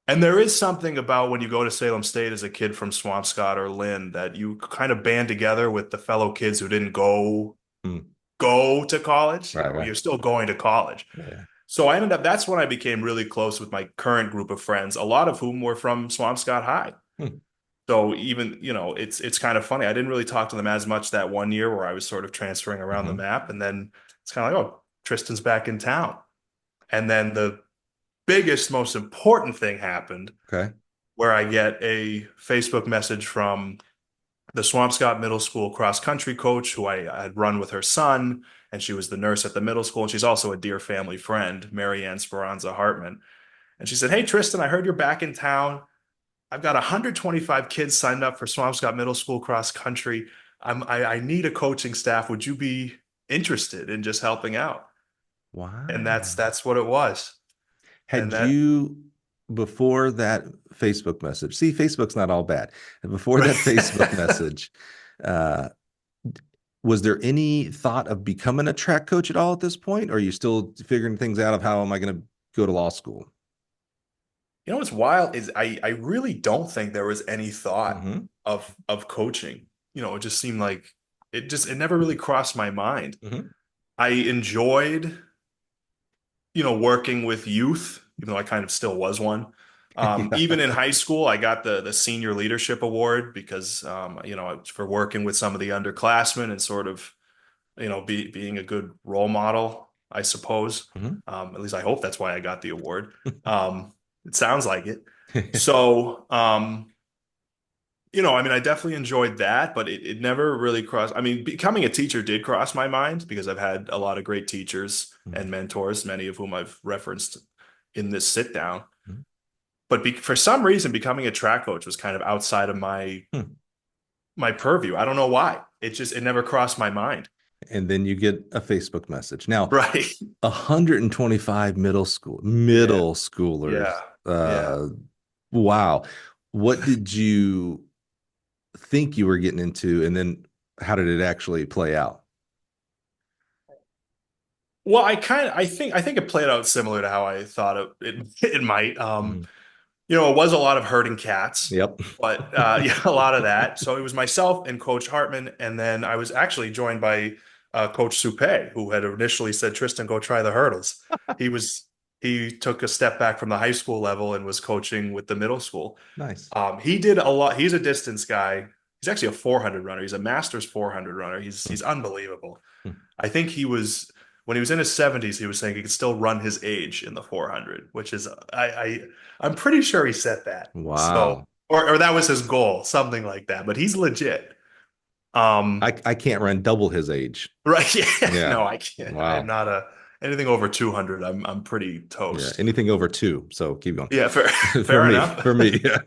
and there is something about when you go to Salem State as a kid from Swampscott or Lynn that you kind of band together with the fellow kids who didn't Hmm. go to college. Right. Right. You're still going to college. Yeah. So that's when I became really close with my current group of friends, a lot of whom were from Swampscott High. Hmm. So even, it's kind of funny. I didn't really talk to them as much that one year where I was sort of transferring around the Hmm. map. And then it's kind of like, oh, Tristan's back in town. And then the biggest, most important thing happened Okay. where I get a Facebook message from the Swampscott Middle School cross country coach who I had run with her son, and she was the nurse at the middle school. And she's also a dear family friend, Mary Ann Speranza Hartman. And she said, "Hey, Tristan, I heard you're back in town. I've got 125 kids signed up for Swampscott Middle School cross country. I need a coaching staff. Would you be interested in just helping out?" And Wow. that's what it was. And Had that you, before that Facebook message, see, Facebook's not all bad. And before that Facebook right. message, uh, was there any thought of becoming a track coach at all at this point? Or are you still figuring things out of how am I going to go to law school? What's wild is I really don't think there was any thought Hmm. of coaching. It just seemed like it never really crossed my mind. Hmm. I enjoyed, working with youth, even though I kind of still was one. Yeah. Even in high school, I got the senior leadership award because for working with some of the underclassmen and sort of, being a good role model, I suppose. Hmm. At least I hope that's why I got the award. It sounds like it. So, I mean, I definitely enjoyed that, but it never really crossed. I mean, becoming a teacher did cross my mind because I've had a lot of great teachers and mentors, many of whom I've referenced in this sit down. But for some reason, becoming a track coach was kind of outside of my purview. I don't know why. It never crossed my mind. And then you get a Facebook message. Now, Right. 125 Yeah. middle schoolers. Yeah. Yeah. Wow. What did you think you were getting into, and then how did it actually play out? Well, I think it played out similar to how I thought it might. Mhm. It was a lot of herding cats, Yep. but yeah, a lot of that. So it was myself and Coach Hartman, and then I was actually joined by Coach Supé, who had initially said, "Tristan, go try the hurdles." He was he took a step back from the high school level and was coaching with the middle school. Nice. He did a lot. He's a distance guy. He's actually a 400 runner. He's a Masters 400 runner. He's unbelievable. Hmm. I think when he was in his 70s, he was saying he could still run his age in the 400, which is I'm pretty sure he said that. So Wow. or that was his goal, something like that. But he's legit. I can't run double his age. Right. Yeah. Yeah. No, I can't. I am Wow. not anything over 200. I'm pretty Yeah. toast. Anything over two. So keep going. Yeah, fair, For fair me. enough. For me. Yeah.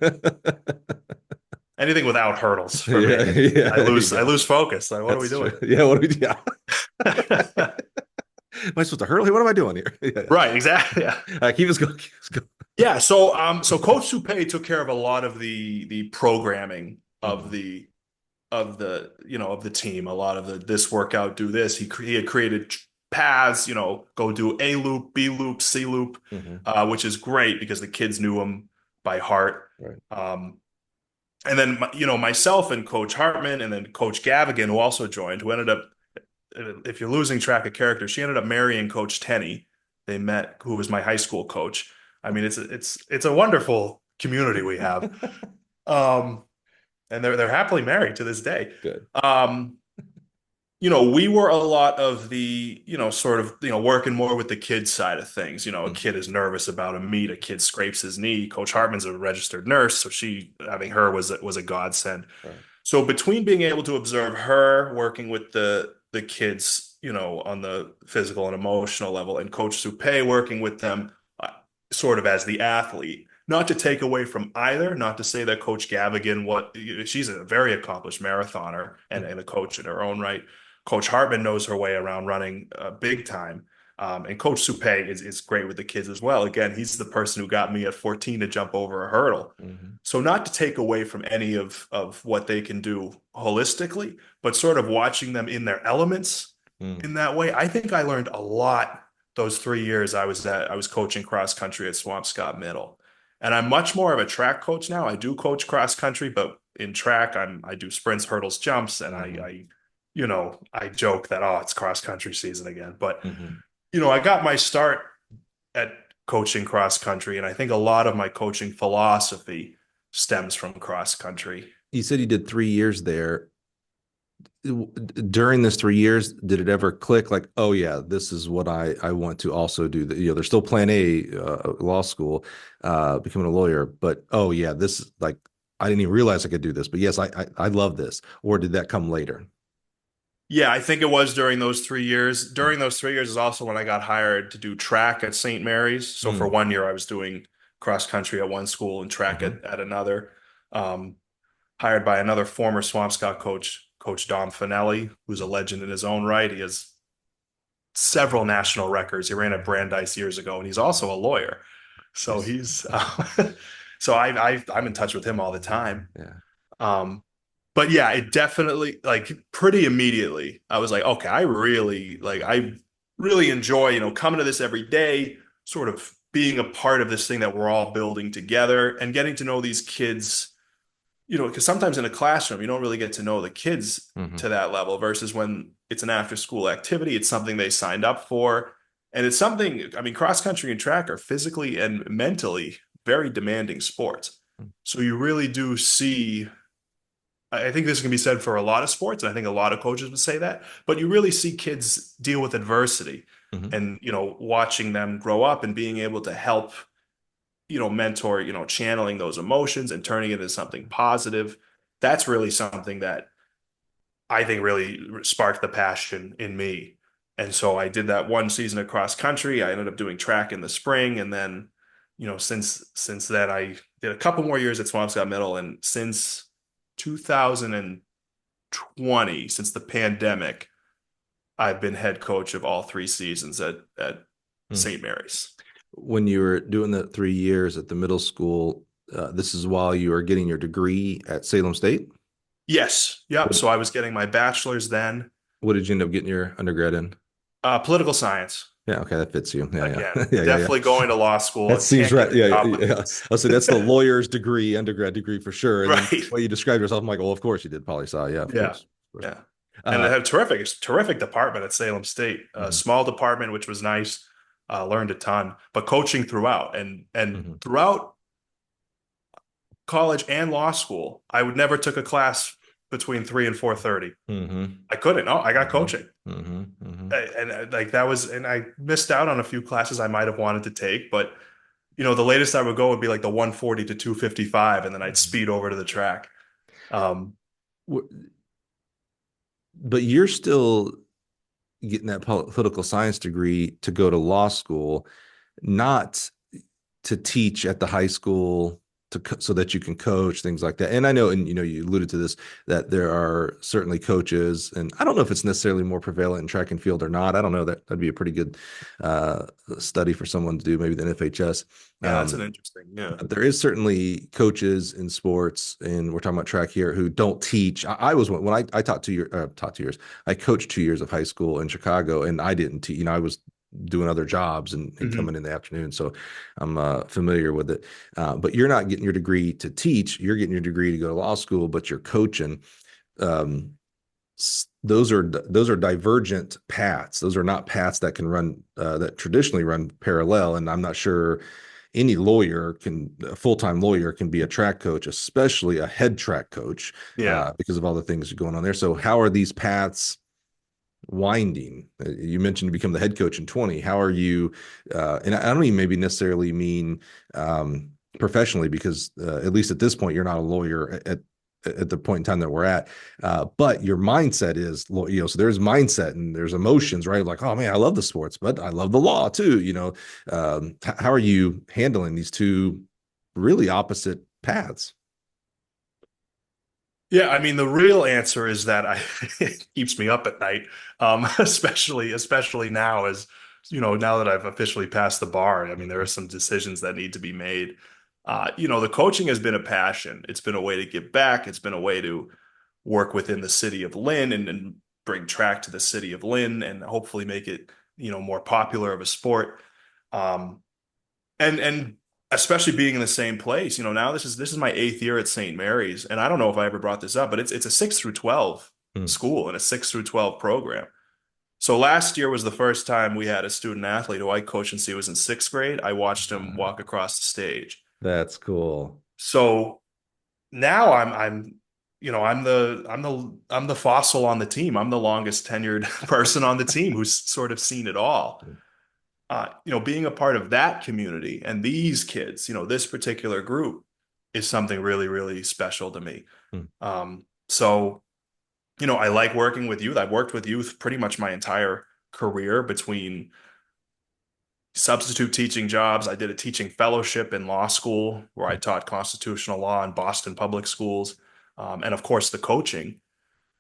Anything without hurdles for Yeah. me. Yeah. I There you lose I go. lose focus. Like, what are we That's true. doing? Yeah. What do we do? Yeah. Am I supposed to hurl? What am I doing here? Yeah. Right, exactly. Yeah. Keep us going. Keep us going. Yeah, so Coach Supay took care of a lot of the programming of Mhm. the team, a lot of the this workout, do this. He had created paths, go do A loop, B loop, C loop, Mhm. which is great because the kids knew them by heart. Right. And then myself and Coach Hartman and then Coach Gavigan, who also joined, who ended up, if you're losing track of characters, she ended up marrying Coach Tenney. They met, who was my high school coach. I mean, it's a wonderful community we have. Um, and they're happily married to this day. Good. We were a lot of the, sort of, working more with the kids side of things. A Mhm. kid is nervous about a meet, a kid scrapes his knee. Coach Hartman's a registered nurse, so having her was a godsend. Right. So between being able to observe her working with the kids, on the physical and emotional level, and Coach Supay working with them, sort of as the athlete, not to take away from either, not to say that Coach Gavigan, she's a very accomplished marathoner and a coach in her own right. Coach Hartman knows her way around running big time. And Coach Supe is great with the kids as well. Again, he's the person who got me at 14 to jump over a hurdle. Mm-hmm. So not to take away from any of what they can do holistically, but sort of watching them in their elements in that way. I think I learned a lot those 3 years I was coaching cross country at Swampscott Middle. And I'm much more of a track coach now. I do coach cross country, but in track, I do sprints, hurdles, jumps, and I joke that, oh, it's cross country season again. But I got my start at coaching cross country, and I think a lot of my coaching philosophy stems from cross country. You said you did 3 years there. During this 3 years, did it ever click like, oh yeah, this is what I want to also do? There's still plan A, law school, becoming a lawyer, but oh yeah, this is like, I didn't even realize I could do this, but yes, I love this. Or did that come later? Yeah, I think it was during those 3 years. During those 3 years is also when I got hired to do track at St. Mary's. So for 1 year, I was doing cross country at one school and track at another. Hired by another former Swampscott coach, Coach Dom Finelli, who's a legend in his own right. He has several national records. He ran at Brandeis years ago, and he's also a lawyer. So he's so I'm in touch with him all the time. Yeah. But yeah, it definitely, like, pretty immediately, I was like, okay, I really enjoy, coming to this every day, sort of being a part of this thing that we're all building together and getting to know these kids, because sometimes in a classroom, you don't really get to know the kids to that level versus when it's an after school activity, it's something they signed up for. And it's something, I mean, cross country and track are physically and mentally very demanding sports. So you really do see, I think this can be said for a lot of sports, and I think a lot of coaches would say that, but you really see kids deal with adversity and, watching them grow up and being able to help, mentor, channeling those emotions and turning it into something positive. That's really something that I think really sparked the passion in me. And so I did that one season of cross country. I ended up doing track in the spring. And then, since then I did a couple more years at Swampscott Middle. And since 2020, since the pandemic, I've been head coach of all 3 seasons at St. Mary's. When you were doing the 3 years at the middle school, this is while you were getting your degree at Salem State? Yes. Yep. So I was getting my bachelor's then. What did you end up getting your undergrad in? Political science. Yeah, okay, that fits you. Yeah, Again, yeah. definitely going to law school. That seems right. Yeah. I'll say that's the lawyer's degree, undergrad degree for sure. And right. What you described yourself, I'm like, well, of course you did poli-sci. Yeah, of course. Yeah. And they had a terrific department at Salem State. Small department, which was nice. Learned a ton, but coaching throughout and throughout college and law school, I would never took a class between 3 and 4:30. I couldn't. Oh, I got coaching. And like that was, and I missed out on a few classes I might have wanted to take, but the latest I would go would be like the 140 to 255, and then I'd speed over to the track. But you're still getting that political science degree to go to law school, not to teach at the high school so that you can coach, things like that. And I know, and you alluded to this, that there are certainly coaches, and I don't know if it's necessarily more prevalent in track and field or not. I don't know. That'd be a pretty good study for someone to do, maybe than FHS. Yeah, that's an interesting. Yeah, there is certainly coaches in sports, and we're talking about track here, who don't teach. I was when I taught 2 years. I coached 2 years of high school in Chicago, and I didn't teach. I was doing other jobs and coming in the afternoon. So I'm familiar with it. But you're not getting your degree to teach. You're getting your degree to go to law school, but you're coaching. Those are divergent paths. Those are not paths that can run, that traditionally run parallel. And I'm not sure any full-time lawyer can be a track coach, especially a head track coach, because of all the things going on there. So how are these paths winding? You mentioned to become the head coach in 20. How are you, and I don't even maybe necessarily mean professionally, because at least at this point, you're not a lawyer at the point in time that we're at, but your mindset is, so there's mindset and there's emotions, right? Like, oh man, I love the sports, but I love the law too. How are you handling these two really opposite paths. Yeah, I mean, the real answer is that it keeps me up at night, especially now as, now that I've officially passed the bar. I mean, there are some decisions that need to be made. The coaching has been a passion. It's been a way to give back. It's been a way to work within the city of Lynn and bring track to the city of Lynn and hopefully make it, more popular of a sport. Um, and especially being in the same place, now this is my 8th year at St. Mary's, and I don't know if I ever brought this up, but it's a 6 through 12 Hmm. school and a 6 through 12 program. So last year was the first time we had a student athlete who I coached since he was in 6th grade. I watched him walk across the stage. That's cool. So now I'm the fossil on the team. I'm the longest tenured person on the team who's sort of seen it all. Being a part of that community and these kids, this particular group is something really, really special to me. Hmm. So, I like working with youth. I've worked with youth pretty much my entire career between substitute teaching jobs. I did a teaching fellowship in law school where I taught constitutional law in Boston public schools, and of course the coaching.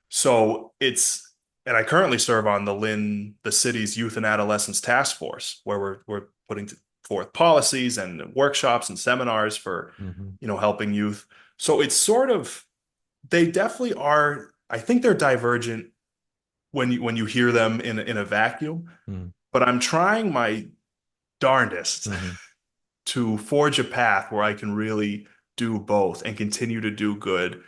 So and I currently serve on the city's youth and adolescence task force, where we're putting forth policies and workshops and seminars for, helping youth. So it's they definitely are. I think they're divergent when you hear them in a vacuum, but I'm trying my darndest to forge a path where I can really do both and continue to do good,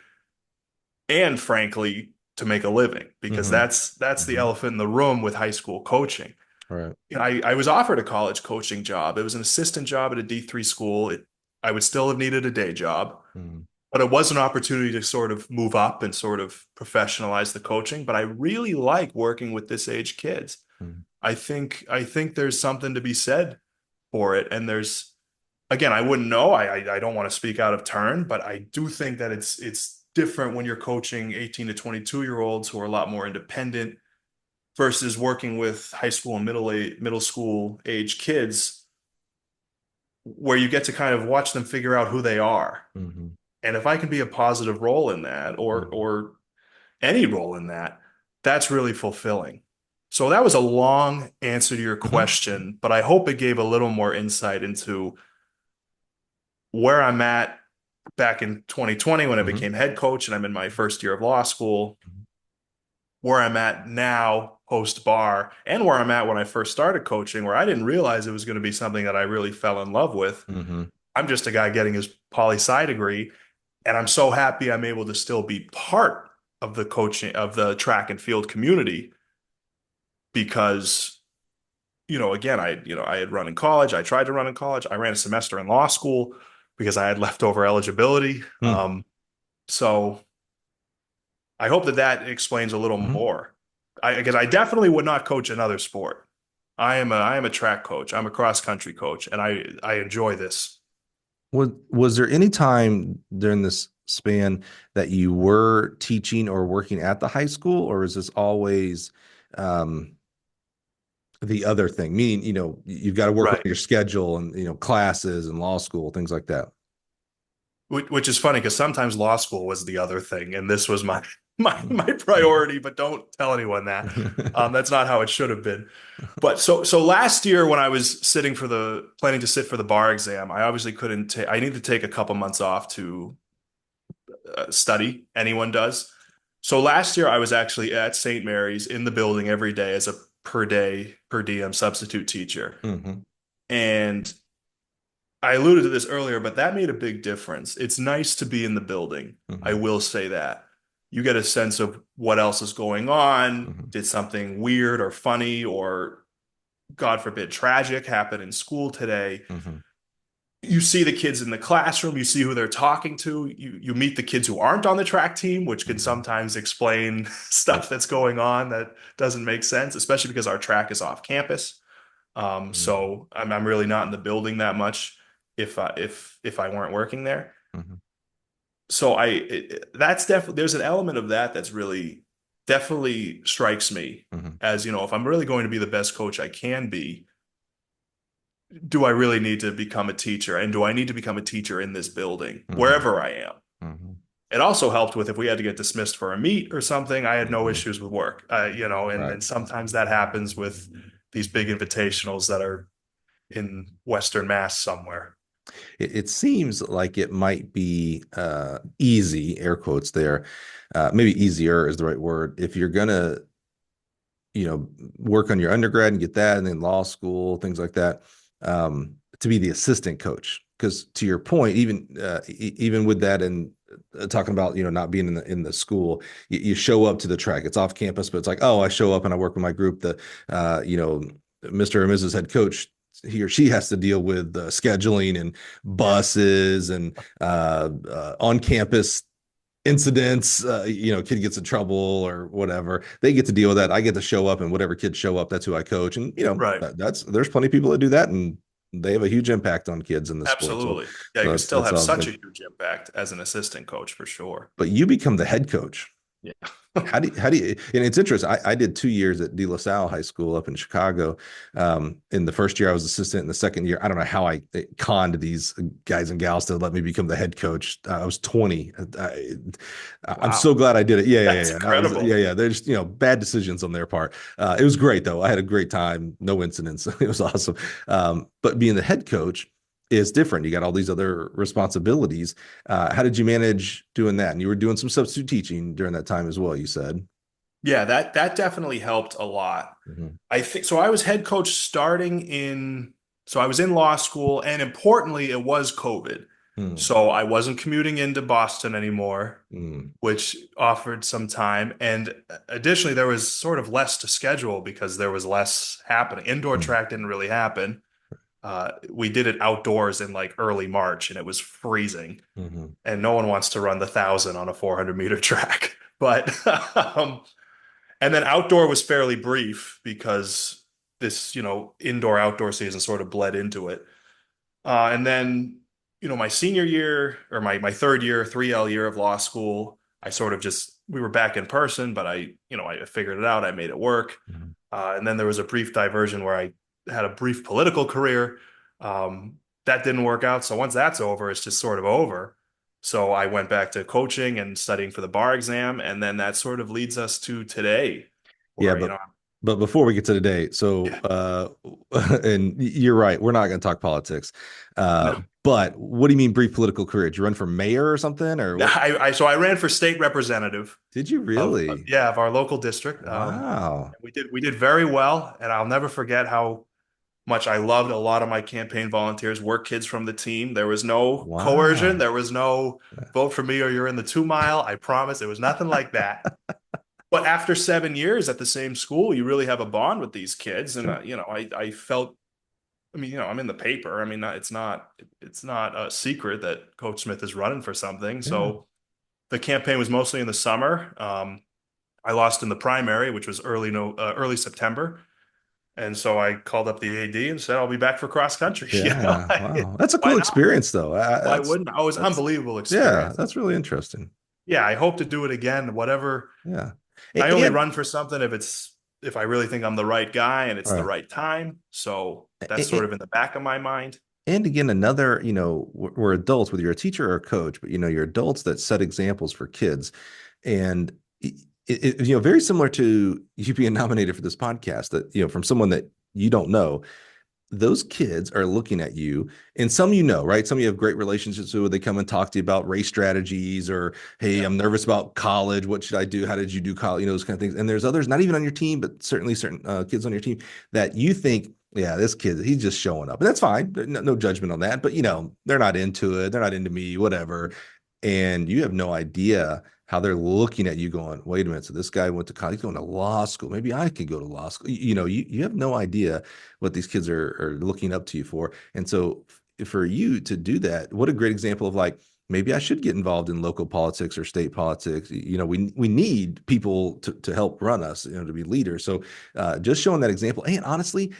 and frankly, to make a living, because that's the elephant in the room with high school coaching. Right. I was offered a college coaching job. It was an assistant job at a D3 school. I would still have needed a day job, but it was an opportunity to sort of move up and sort of professionalize the coaching. But I really like working with this age kids. I think there's something to be said for it. And again, I wouldn't know. I don't want to speak out of turn, but I do think that it's different when you're coaching 18 to 22-year-olds who are a lot more independent versus working with high school and middle school age kids, where you get to kind of watch them figure out who they are. And if I can be a positive role in that, or any role in that, that's really fulfilling. So that was a long answer to your question, but I hope it gave a little more insight into where I'm at back in 2020 when I became head coach and I'm in my first year of law school, where I'm at now post bar, and where I'm at when I first started coaching, where I didn't realize it was going to be something that I really fell in love with. I'm just a guy getting his poli-sci degree, and I'm so happy I'm able to still be part of the coaching of the track and field community, because again, I had run in college. I tried to run in college. I ran a semester in law school because I had leftover eligibility. So I hope that explains a little more. Because I definitely would not coach another sport. I am a track coach. I'm a cross country coach, and I enjoy this. Was there any time during this span that you were teaching or working at the high school, or is this always the other thing? Meaning, you've got to work on your schedule and, classes and law school, things like that. Which is funny because sometimes law school was the other thing, and this was my priority. But don't tell anyone that. That's not how it should have been. But so last year when I was planning to sit for the bar exam, I obviously couldn't take. I need to take a couple months off to study. Anyone does. So last year I was actually at St. Mary's in the building every day as a per diem substitute teacher, and I alluded to this earlier, but that made a big difference. It's nice to be in the building. I will say that. You get a sense of what else is going on. Did something weird or funny or, God forbid, tragic happen in school today? You see the kids in the classroom. You see who they're talking to. You meet the kids who aren't on the track team, which can sometimes explain stuff that's going on that doesn't make sense, especially because our track is off campus. So I'm really not in the building that much if I weren't working there. So that's definitely, there's an element of that's really definitely strikes me as, if I'm really going to be the best coach I can be, do I really need to become a teacher? And do I need to become a teacher in this building, Mhm, wherever I am? mhm, It also helped with if we had to get dismissed for a meet or something, I had no mhm. issues with work. And Right. sometimes that happens with these big invitationals that are in Western Mass somewhere. It seems like it might be easy, air quotes there, maybe easier is the right word, if you're gonna, work on your undergrad and get that, and then law school, things like that, to be the assistant coach. Because to your point, even with that, and talking about not being in the school, you show up to the track. It's off campus, but it's like, oh, I show up and I work with my group. The Mr. or Mrs. head coach, he or she has to deal with scheduling and Yeah, buses and on campus incidents. Kid gets in trouble or whatever, they get to deal with that. I get to show up, and whatever kids show up, that's who I coach. And right. there's plenty of people that do that, and they have a huge impact on kids in the sport. So, Absolutely. Yeah, you can still that's have all such good. a huge impact as an assistant coach for sure. But you become the head coach. Yeah. How do you, and it's interesting. I did 2 years at De La Salle High School up in Chicago. In the first year, I was assistant. In the second year, I don't know how I conned these guys and gals to let me become the head coach. I was 20. I'm so Wow. glad I did it. Yeah, yeah, yeah, That's yeah. And I was, yeah, incredible. yeah. There's, bad decisions on their part. It was great though. I had a great time. No incidents. It was awesome. But being the head coach is different. You got all these other responsibilities. How did you manage doing that? And you were doing some substitute teaching during that time as well, you said. Yeah, that definitely helped a lot. Mhm. I think so. I was head coach so I was in law school, and importantly, it was COVID. Mm, So I wasn't commuting into Boston anymore, mm, which offered some time. And additionally, there was sort of less to schedule because there was less happening. Indoor mm, track didn't really happen. We did it outdoors in like early March, and it was freezing. mhm, And no one wants to run the 1,000 on a 400-meter track. But and then outdoor was fairly brief because this, indoor outdoor season sort of bled into it. And then, my senior year or my third year, 3L year of law school, I sort of we were back in person, but I figured it out. I made it work. mhm. And then there was a brief diversion where I had a brief political career. That didn't work out. So once that's over, it's just sort of over. So I went back to coaching and studying for the bar exam. And then that sort of leads us to today, Yeah, where, but before we get to today, so yeah, and you're right, we're not going to talk politics. no. But what do you mean brief political career? Did you run for mayor or something, or what? So I ran for state representative Did you really? of our local district. Wow. We did very well, and I'll never forget how much I loved a lot of my campaign volunteers were kids from the team. There was no coercion, Wow. there was no vote for me or you're in the 2 mile. I promise, it was nothing like that. But after 7 years at the same school, you really have a bond with these kids, and Sure. I felt. I mean, I'm in the paper. I mean, it's not a secret that Coach Smith is running for something. Yeah. So the campaign was mostly in the summer. I lost in the primary, which was early September, and so I called up the AD and said, "I'll be back for cross country." Yeah. Wow. That's a Why cool not? experience though. Why wouldn't I? It was an That's unbelievable yeah, experience. that's really interesting. Yeah, I hope to do it again. Whatever. Yeah. I only And run for something if I really think I'm the right guy and it's all the right. right time. So that's And, sort of in the back of my mind. and again, another, we're adults, whether you're a teacher or a coach, but you're adults that set examples for kids. And very similar to you being nominated for this podcast, that, from someone that you don't know, those kids are looking at you, and some, right? Some you have great relationships with. They come and talk to you about race strategies, or, hey, Yeah. I'm nervous about college. What should I do? How did you do college? Those kind of things. And there's others, not even on your team, but certainly certain kids on your team that you think, yeah, this kid, he's just showing up. And that's fine. No judgment on that. But, they're not into it. They're not into me, whatever. And you have no idea how they're looking at you going, wait a minute. So this guy went to college, he's going to law school. Maybe I could go to law school. You have no idea what these kids are looking up to you for. And so for you to do that, what a great example of, like, maybe I should get involved in local politics or state politics. We need people to help run us, to be leaders. So just showing that example. And honestly,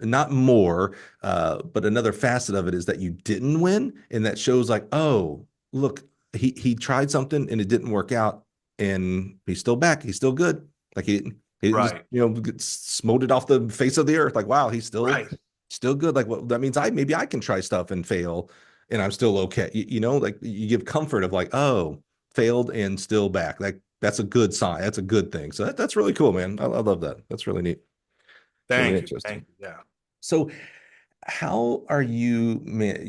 not more, but another facet of it is that you didn't win. And that shows, like, oh, look, he tried something and it didn't work out, and he's still back. He's still good. Like, He just, Right. smote it off the face of the earth. Like, wow, he's Right. still good. Like, well, that means maybe I can try stuff and fail and I'm still okay. Like you give comfort of like, oh, failed and still back. Like that's a good sign. That's a good thing. So that's really cool, man. I love that. That's really neat. It's really Thank you. interesting. Thank you. Yeah. So how are you, man?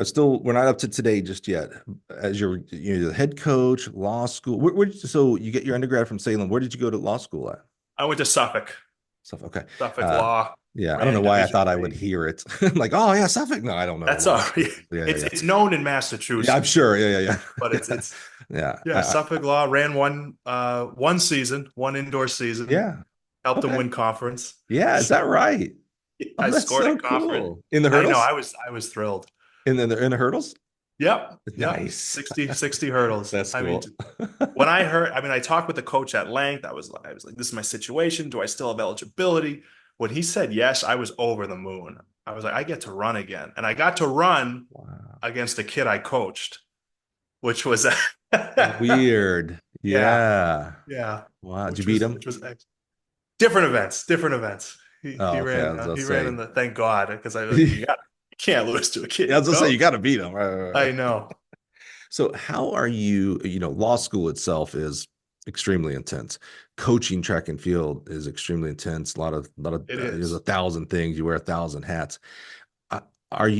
Still, we're not up to today just yet. As the head coach, law school. So you get your undergrad from Salem. Where did you go to law school at? I went to Suffolk, Stuff. Okay. Suffolk Uh, Law, yeah, I don't know ran why I Division thought I would three. hear it. Like, oh yeah, Suffolk. No, I don't know That's law all. school. Yeah, yeah, It's known in yeah. I'm Massachusetts, sure. Yeah, yeah, but yeah. it's Yeah, yeah, Suffolk Law ran one season, one indoor season, yeah. helped them Okay. win conference. Yeah, is that right? Oh, I that's scored so in conference. cool. In the I know, hurdles? I was thrilled. And then in the hurdles? Yep, yep. Nice. 60 hurdles. That's I mean, cool. when I talked with the coach at length. I was like, this is my situation. Do I still have eligibility? When he said yes, I was over the moon. I was like, I get to run again. And I got to run Wow. against a kid I coached, which was Weird. yeah, Yeah. yeah, Wow. Did you beat him? which was different events, different events. Oh, okay. I was gonna He ran in say. the thank God, because I was like, Yeah, you can't lose to a kid I you was gonna say you coach. got to beat him. Right, right, I right. know. So how are you, law school itself is extremely intense. Coaching track and field is extremely intense. It There's a is. thousand things. You wear a thousand hats. Uh,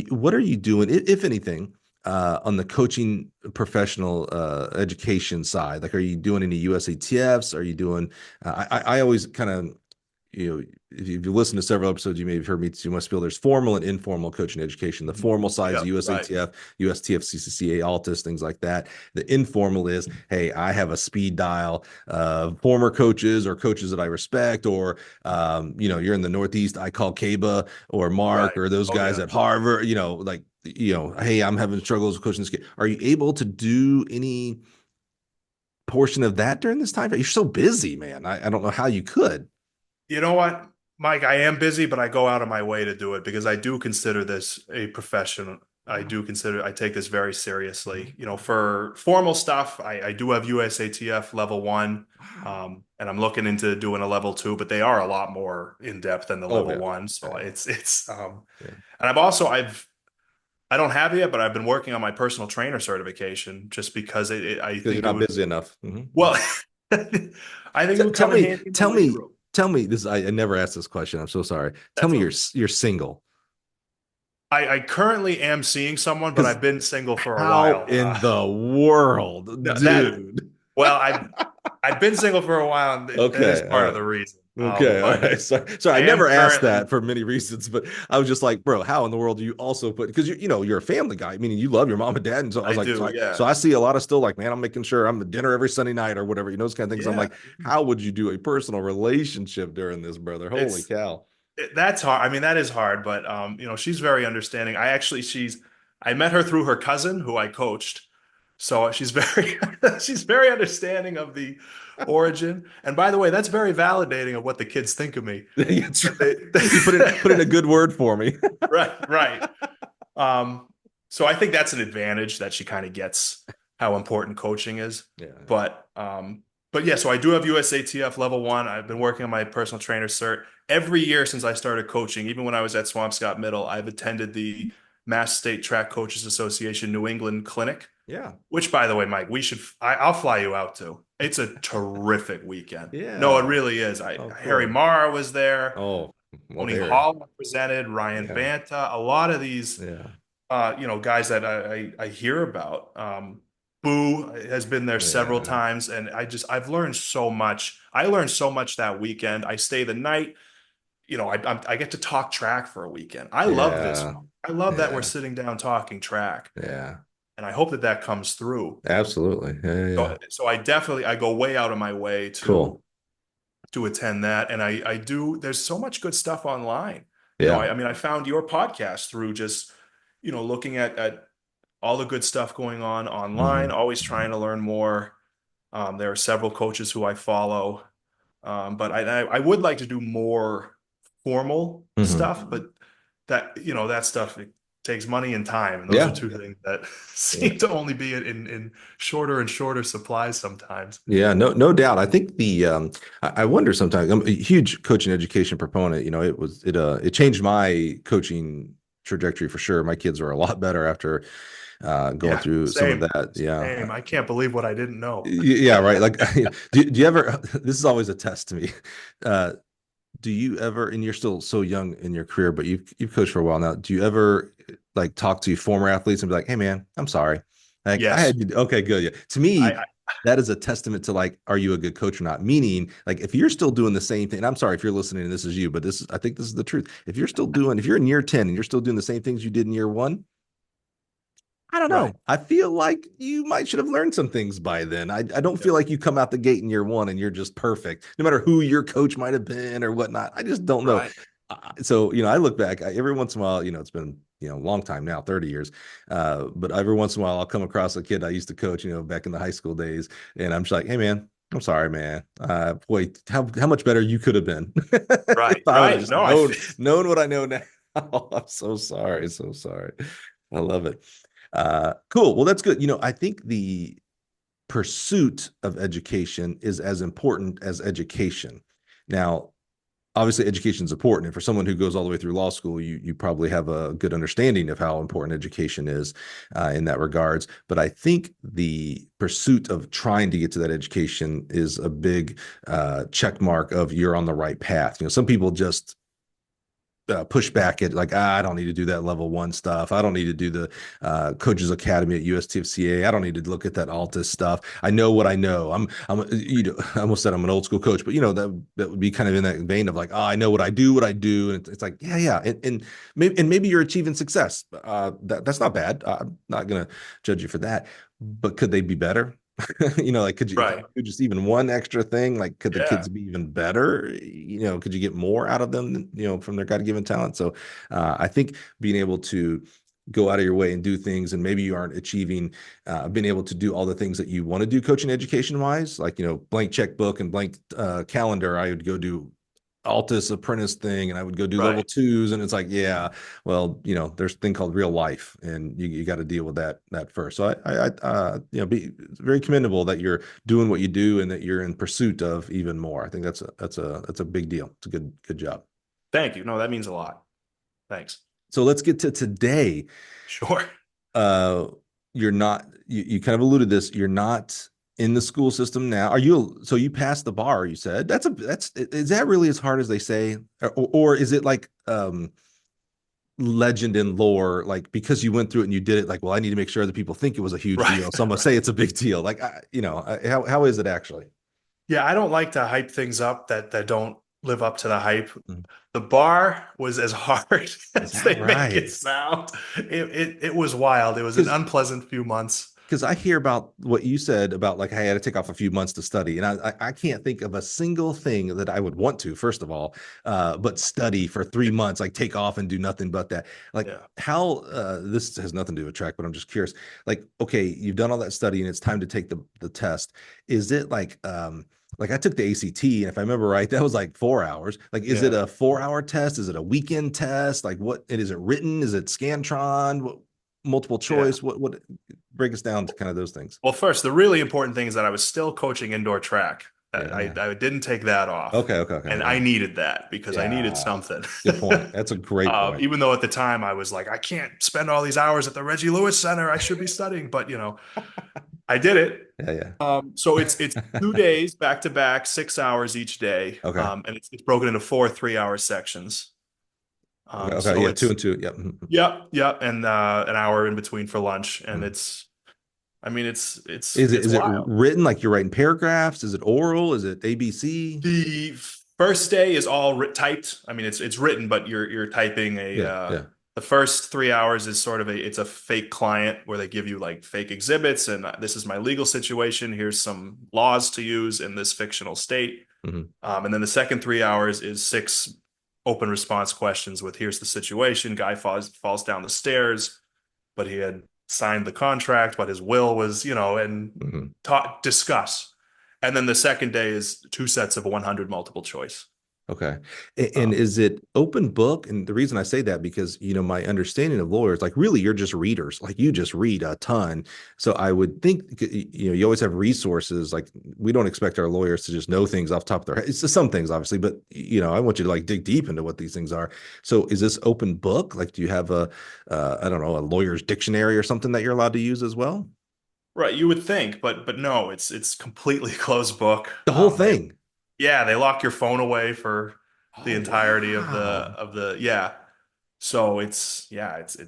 what are you doing, if anything, on the coaching professional education side? Like, are you doing any USATFs? Are you doing, I always kind of, if you listen to several episodes, you may have heard me too much feel there's formal and informal coaching education. The formal side is Yeah, right. USATF, USTF, CCCA, Altus, things like that. The informal is, hey, I have a speed dial of former coaches or coaches that I respect, or you're in the Northeast, I call Kaba or Mark Right. or those Oh guys yeah. at Harvard. Hey, I'm having struggles with coaching this kid. Are you able to do any portion of that during this time? You're so busy, man. I don't know how you could. You know what, Mike? I am busy, but I go out of my way to do it because I do consider this a profession. I take this very seriously. For formal stuff, I do have USATF level one, and I'm looking into doing a level two, but they are a lot more in depth than the Oh level yeah. one. So Yeah. Yeah. and I don't have it yet, but I've been working on my personal trainer certification just because I Because you're think it not would, busy enough. Mhm. well, I think it would Tell come in me, handy in the tell weight me, room. tell me this. I never asked this question. I'm so sorry. Tell That's me okay. you're single. I currently am seeing someone, but Because I've been single for a how while. in the world, That dude? well, I've been single for a while, and that is Okay, all part of right. the reason. Okay, all But right. Sorry, I I am never asked currently that for many reasons, but I was just like, bro, how in the world do you also put, because you're a family guy, meaning you love your mom and dad, and so I was I like, do, so yeah, I see a lot of still like, man, I'm making sure I'm at dinner every Sunday night or whatever, those kind of things. I'm yeah. like, how would you do a personal relationship during this, brother? Holy It's cow! that's hard. I mean, that is hard, but she's very understanding. I met her through her cousin who I coached. So she's very she's very understanding of the origin. And by the way, that's very validating of what the kids think of me. That's That right. You put in a good word for me. right, right. Um, so I think that's an advantage that she kind of gets how important coaching is. Yeah. But yeah, so I do have USATF level one. I've been working on my personal trainer cert every year since I started coaching. Even when I was at Swampscott Middle, I've attended the Mass State Track Coaches Association New England Clinic, Yeah. which, by the way, Mike, I'll fly you out to. It's a terrific weekend. No, it Yeah. really is. Oh, Harry cool. Mara was there. Oh, love Tony Harry. Hall presented, Ryan Yeah. Banta, a lot of these Yeah. guys that I hear about. Boo has been there several Yeah. times, and I've learned so much. I learned so much that weekend. I stay the night. I get to talk track for a weekend. I love this. Yeah. I love that we're Yeah. sitting down talking track, Yeah. and I hope that comes through. Absolutely. Yeah. Yeah. Yeah. So I go way out of my way Cool. to attend that, and I do. There's so much good stuff online. Yeah. I mean, I found your podcast through just looking at all the good stuff going on online, Mhm. always trying to learn more. There are several coaches who I follow, but I would like to do more formal Mhm. stuff, but that stuff, takes money and time. And those are Yeah. two things that Yeah. seem to only be in shorter and shorter supplies sometimes. Yeah, no doubt. I think I wonder sometimes. I'm a huge coaching education proponent. It changed my coaching trajectory for sure. My kids are a lot better after going Yeah, through some of same, that. Yeah. same. I can't believe what I didn't know. Yeah, right. Like, do you ever, this is always a test to me. Uh, do you ever, and you're still so young in your career, but you've coached for a while now. Do you ever like talk to former athletes and be like, "Hey, man, I'm sorry. Like, I Yes, had you." Okay, good. Yeah. To me, that is a testament to like, are you a good coach or not? Meaning, like, if you're still doing the same thing, and I'm sorry if you're listening and this is you, but I think this is the truth. If you're in year 10 and you're still doing the same things you did in year one, I don't right, know. I feel like you might should have learned some things by then. I don't yeah, feel like you come out the gate in year one and you're just perfect, no matter who your coach might have been or whatnot. I just don't know. right. So, I look back every once in a while, it's been, a long time now, 30 years. But every once in a while, I'll come across a kid I used to coach, back in the high school days. And I'm just like, hey, man, I'm sorry, man. Boy, how much better you could have been if Right, I would have right. just No, known what I know now. I'm so sorry. So sorry. I love it. Cool. Well, that's good. I think the pursuit of education is as important as education. Now, obviously, education is important, and for someone who goes all the way through law school, you probably have a good understanding of how important education is in that regards. But I think the pursuit of trying to get to that education is a big check mark of you're on the right path. Some people just push back at like, I don't need to do that level one stuff. I don't need to do the coaches academy at USTFCA. I don't need to look at that Altus stuff. I know what I know. I almost said I'm an old school coach, but that would be kind of in that vein of like, oh, I know what I do. And it's like, yeah. And maybe you're achieving success. That's not bad. I'm not going to judge you for that, but could they be better? Like could right. you do just even one extra thing? Like, could the Yeah. kids be even better? Could you get more out of them, from their God-given talent? So I think being able to go out of your way and do things, and maybe you aren't achieving, being able to do all the things that you want to do coaching education wise, like, blank checkbook and blank calendar. I would go do Altus apprentice thing and I would go do level Right. twos. And it's like, yeah, well, there's a thing called real life and you got to deal with that first. So be very commendable that you're doing what you do and that you're in pursuit of even more. I think that's a big deal. It's a good job. Thank you. No, that means a lot. Thanks. So let's get to today. Sure. Uh, you're not, you kind of alluded this, you're not in the school system now. So you passed the bar, you said. Is that really as hard as they say? Or is it like legend and lore, like because you went through it and you did it, like, well, I need to make sure other people think it was a huge Right. deal. So I'm gonna Right. say it's a big deal. Like, how is it actually? Yeah, I don't like to hype things up that don't live up to the hype. Mm. The bar was as hard Is as that they make it right? sound. It was wild. It was an Because unpleasant few months. I hear about what you said about like I had to take off a few months to study, and I can't think of a single thing that I would want to, first of all, but study for 3 months, like take off and do nothing but that. Like, Yeah. how this has nothing to do with track, but I'm just curious. Like, okay, you've done all that study and it's time to take the test. Is it like I took the ACT, and if I remember right, that was like 4 hours. Like, is it Yeah. a 4 hour test? Is it a weekend test? Like, what? And is it written? Is it Scantron? Multiple Yeah. choice? What? Break us down to kind of those things. Well, first, the really important thing is that I was still coaching indoor track. I, Yeah. I didn't take that off. Okay. And I Yeah. needed that because I needed Yeah. something. Good point. That's a great point. Even though at the time I was like, I can't spend all these hours at the Reggie Lewis Center. I should be studying, but I did it. Yeah. So it's 2 days back to back, 6 hours each day. Okay. And it's broken into 4 3-hour sections. Okay. So Yeah. Two it's and two. Yep. yep, and an hour in between for lunch. And Mhm. I mean, it's Is it's it wild. written like you're writing paragraphs? Is it oral? Is it ABC? The first day is all typed. I mean, it's written, but you're typing Yeah. the first 3 hours is sort of it's a fake client where they give you like fake exhibits and this is my legal situation. Here's some laws to use in this fictional state. Hmm. And then the second 3 hours is 6 open response questions with here's the situation. Guy falls down the stairs, but he had signed the contract, but his will was, and Hmm. discuss. And then the second day is 2 sets of 100 multiple choice. Okay. And Um, is it open book? And the reason I say that, because, my understanding of lawyers, like really, you're just readers, like you just read a ton. So I would think, you always have resources. Like we don't expect our lawyers to just know things off the top of their head. It's just some things, obviously, but, I want you to like dig deep into what these things are. So is this open book? Like, do you have I don't know, a lawyer's dictionary or something that you're allowed to use as well? right, you would think, but no, it's completely closed book. The whole thing. Yeah, they lock your phone away for the Oh, entirety wow. of the yeah. So it's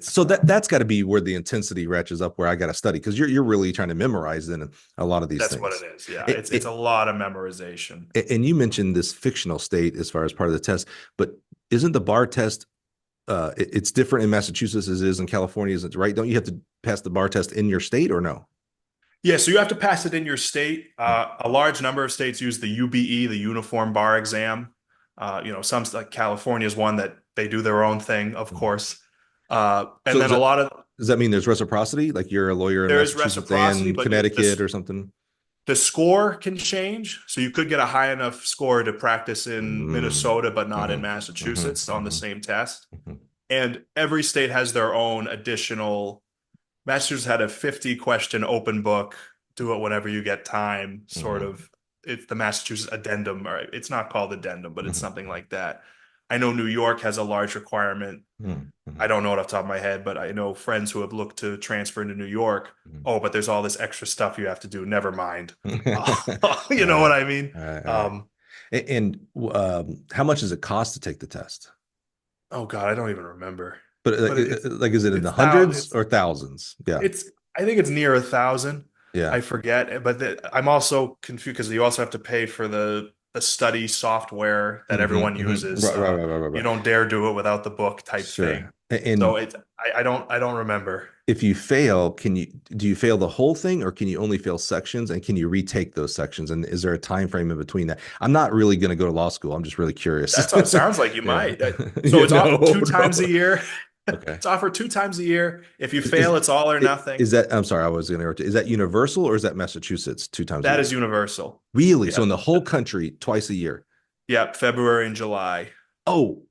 So that's got to be where the intensity ratchets up, where I got to study, because you're really trying to memorize in a lot of these that's what it things. is. Yeah, It, it's it, a lot of memorization. and you mentioned this fictional state as far as part of the test, but isn't the bar test it's different in Massachusetts as it is in California, isn't it, right? Don't you have to pass the bar test in your state or no? Yeah, so you have to pass it in your state. A large number of states use the UBE, the Uniform Bar Exam. Some like California is one that they do their own thing, of course. And So then a lot of does that mean there's reciprocity? Like you're a lawyer in there is Massachusetts reciprocity, and but Connecticut or something? the score can change. So you could get a high enough score to practice in Mm, Minnesota, but not in mhm, mhm, Massachusetts on the mhm, same test. mhm, And every state has their own additional. Massachusetts had a 50 question open book, do it whenever you get time, sort mhm, of. It's the Massachusetts addendum, or it's not called addendum, but it's something mhm, like that. I know New York has a large requirement. mhm, I mhm, don't know it off the top of my head, but I know friends who have looked to transfer into New York. mhm. Oh, but there's all this extra stuff you have to do. Never mind. All You know what right. I mean? All right. All right. Um, And how much does it cost to take the test? oh God, I don't even remember. But But like, is it in the it's thou hundreds or thousands? Yeah. it's I think it's near 1,000. Yeah. I forget, but I'm also confused because you also have to pay for the study software that everyone uses. Right, right, right, right, right, You right. don't dare do it without the book type thing. Sure. And So I don't remember. if you fail, do you fail the whole thing, or can you only fail sections, and can you retake those sections? And is there a time frame in between that? I'm not really going to go to law school. I'm just really curious. That's what it sounds like you Yeah. might. So You it's offered know, two times a no. year. Okay. It's offered 2 times a year. If you Is, fail, it's all or nothing. is that, I'm sorry, I was going to interrupt you. Is that universal, or is that Massachusetts 2 times a That year? is universal. Really? So Yeah. in the whole country, twice a year? Yeah. February and July. Oh,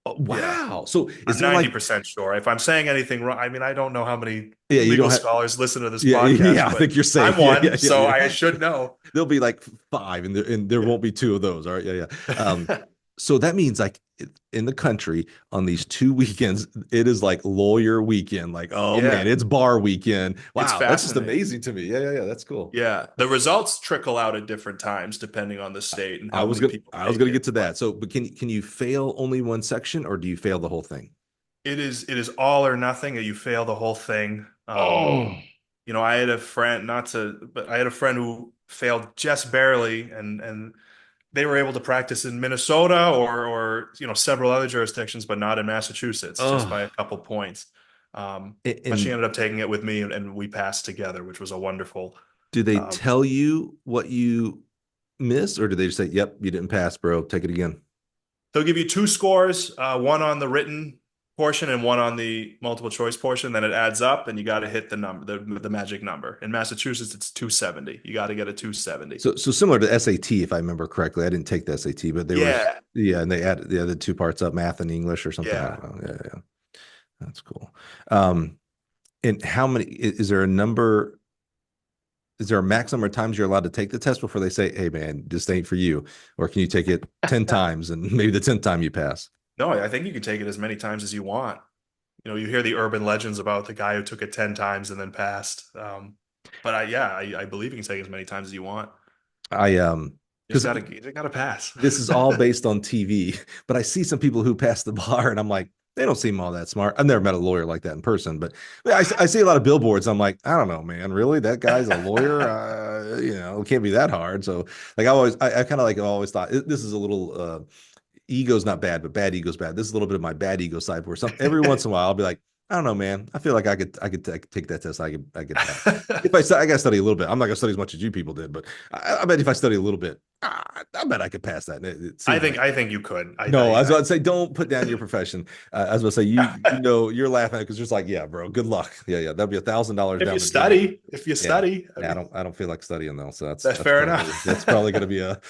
Yeah. wow. So is I'm there like, 90% sure. If I'm saying anything wrong, I mean, I don't know how many yeah, you legal don't have, scholars listen to this yeah, podcast, yeah, I but think you're I'm safe. Yeah, one, yeah, yeah, so I yeah. should know. There'll be like five, and there won't be two of those. All right. Yeah, yeah. Yeah. So that means like in the country on these 2 weekends, it is like lawyer weekend. Like, oh man, Yeah. it's bar weekend. It's Wow, that's just fascinating. amazing to me. Yeah, yeah, yeah. That's cool. Yeah. The results trickle out at different times depending on the state and I how was many gonna people I was take gonna it. get to But that. So, but can you fail only one section, or do you fail the whole thing? it is all or nothing, and you fail the whole thing. Oh, I had a friend, but I had a friend who failed just barely, and they were able to practice in Minnesota or several other jurisdictions, but not in Massachusetts, just oh. by a couple points. But she And ended up taking it with me, and we passed together, which was a wonderful. do they Um, tell you what you missed, or do they just say, "Yep, you didn't pass, bro. Take it again"? they'll give you two scores, one on the written portion and one on the multiple choice portion. Then it adds up, and you got to hit the number, the magic number. In Massachusetts, it's 270. You got to get a 270. So similar to SAT, if I remember correctly. I didn't take the SAT, but there was, Yeah, yeah, and they added the other two parts up, math and English or something. I yeah. don't know. Yeah, yeah, that's cool. Um, and how many is there a number? Is there a max number of times you're allowed to take the test before they say, "Hey, man, this ain't for you," or can you take it 10 times and maybe the 10th time you pass? No, I think you can take it as many times as you want. You hear the urban legends about the guy who took it 10 times and then passed. But I believe you can take it as many times as you want. I because You just gotta pass. this is all based on TV, but I see some people who pass the bar, and I'm like, they don't seem all that smart. I've never met a lawyer like that in person, but I see a lot of billboards. I'm like, I don't know, man, really? That guy's a lawyer? It can't be that hard. So, like, I kind of like always thought this is a little ego's not bad, but bad ego's bad. This is a little bit of my bad ego side where every once in a while I'll be like, I don't know, man. I feel like I could take that test. I could pass. If I got to study a little bit, I'm not gonna study as much as you people did, but I bet if I study a little bit, I bet I could pass that. It seems like, I think you could. no, I was about to say, don't put down your profession. I was about to say, you're laughing at it because you're just like, yeah, bro, good luck. Yeah, yeah, that'd be $1,000 down the drain. if you Yeah, study, I yeah, mean, I don't feel like studying though, so that's fair enough. that's probably going to be a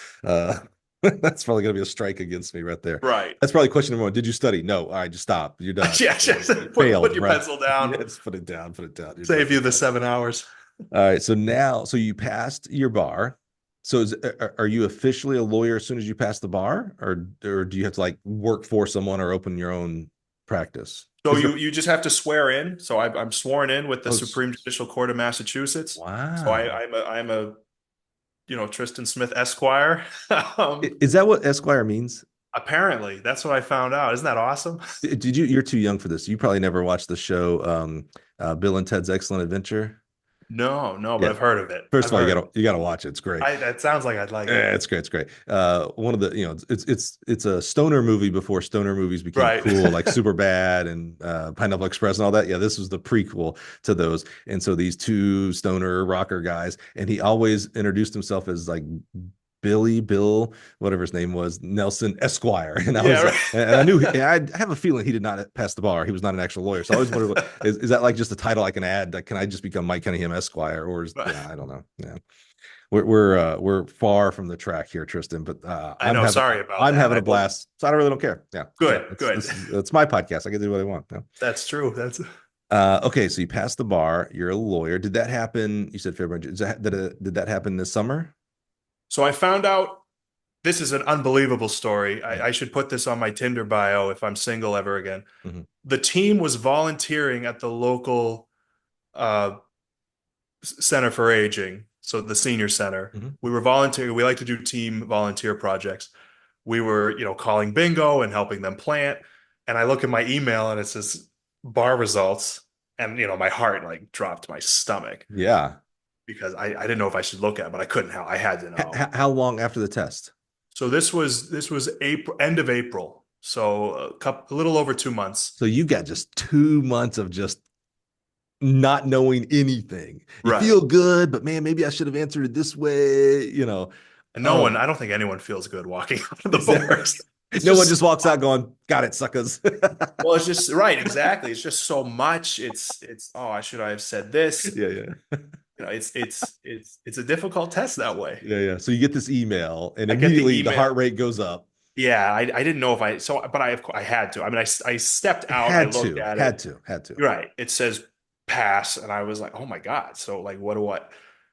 That's probably going to be a strike against me right there. Right. That's probably question number one. Did you study? No. All right, just stop. You're done. Yeah, just You failed, put your right? pencil down. Yes, put it down. Put it down. You're Save you definitely the done. 7 hours. All right. So now, so you passed your bar. So are you officially a lawyer as soon as you pass the bar, or do you have to like work for someone or open your own practice? So you just have to swear in. So I'm sworn in with the Oh, Supreme Judicial Court of Massachusetts. So wow. I'm a Tristan Smith Esquire. Is that what Esquire means? Apparently, that's what I found out. Isn't that awesome? Did you? You're too young for this. You probably never watched the show Bill and Ted's Excellent Adventure. No, but Yeah. I've heard of it. First I've of all, heard you gotta watch it. It's great. that sounds like I'd like it. Yeah, it's great. It's great. One of the it's a stoner movie before stoner movies became Right. cool, like Super Bad and Pineapple Express and all that. Yeah, this was the prequel to those. And so these two stoner rocker guys, and he always introduced himself as like Bill, whatever his name was, Nelson Esquire. And I was, Yeah, right. and I knew, I have a feeling he did not pass the bar. He was not an actual lawyer. So I always wondered, is that like just a title I can add? Like, can I just become Mike Cunningham Esquire? Or I don't know. Yeah. We're far from the track here, Tristan, but I know. Sorry about I'm that. having a blast. So I really don't care. Yeah. Good. It's my podcast. I can do what I want. Yeah. That's true. That's Okay. So you passed the bar. You're a lawyer. Did that happen? You said February. Did that happen this summer? So I found out this is an unbelievable story. I should put this on my Tinder bio if I'm single ever again. Mhm. The team was volunteering at the local center for aging, so the senior center. Mhm. We were volunteering. We like to do team volunteer projects. We were, calling bingo and helping them plant. And I look at my email and it says bar results, and my heart like dropped to my stomach Yeah. because I didn't know if I should look at it, but I couldn't help. I had to know. How long after the test? So this was April, end of April. So a little over 2 months. So you got just 2 months of just not knowing anything. You Right. feel good, but man, maybe I should have answered it this way. And I don't think anyone feels good walking out of the Exactly. bars. No one just walks out going, "Got it, suckers." Well, it's just right, exactly. It's just so much. It's should I have said this? Yeah. It's a difficult test that way. Yeah. So you get this email, and I get the immediately the email. heart rate goes up. Yeah, I didn't know if but I had to. I mean, I stepped out. I looked at it. Had to. Right. It says pass, and I was like, oh my God. So like, what?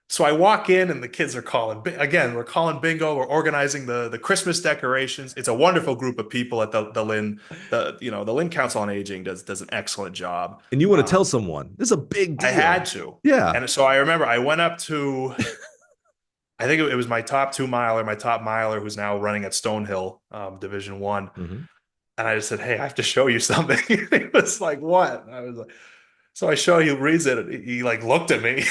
So I walk in, and the kids are calling again. We're calling bingo. We're organizing the Christmas decorations. It's a wonderful group of people at the Lynn. The Lynn Council on Aging does an excellent job. And you want to tell someone this is a big deal. I had to. Yeah. And so I remember I went up to, I think it was my top miler, who's now running at Stonehill, Division One. Mm-hmm. And I just said, hey, I have to show you something. He was like, what? And I was like, so I show you, reads it. He like looked at me.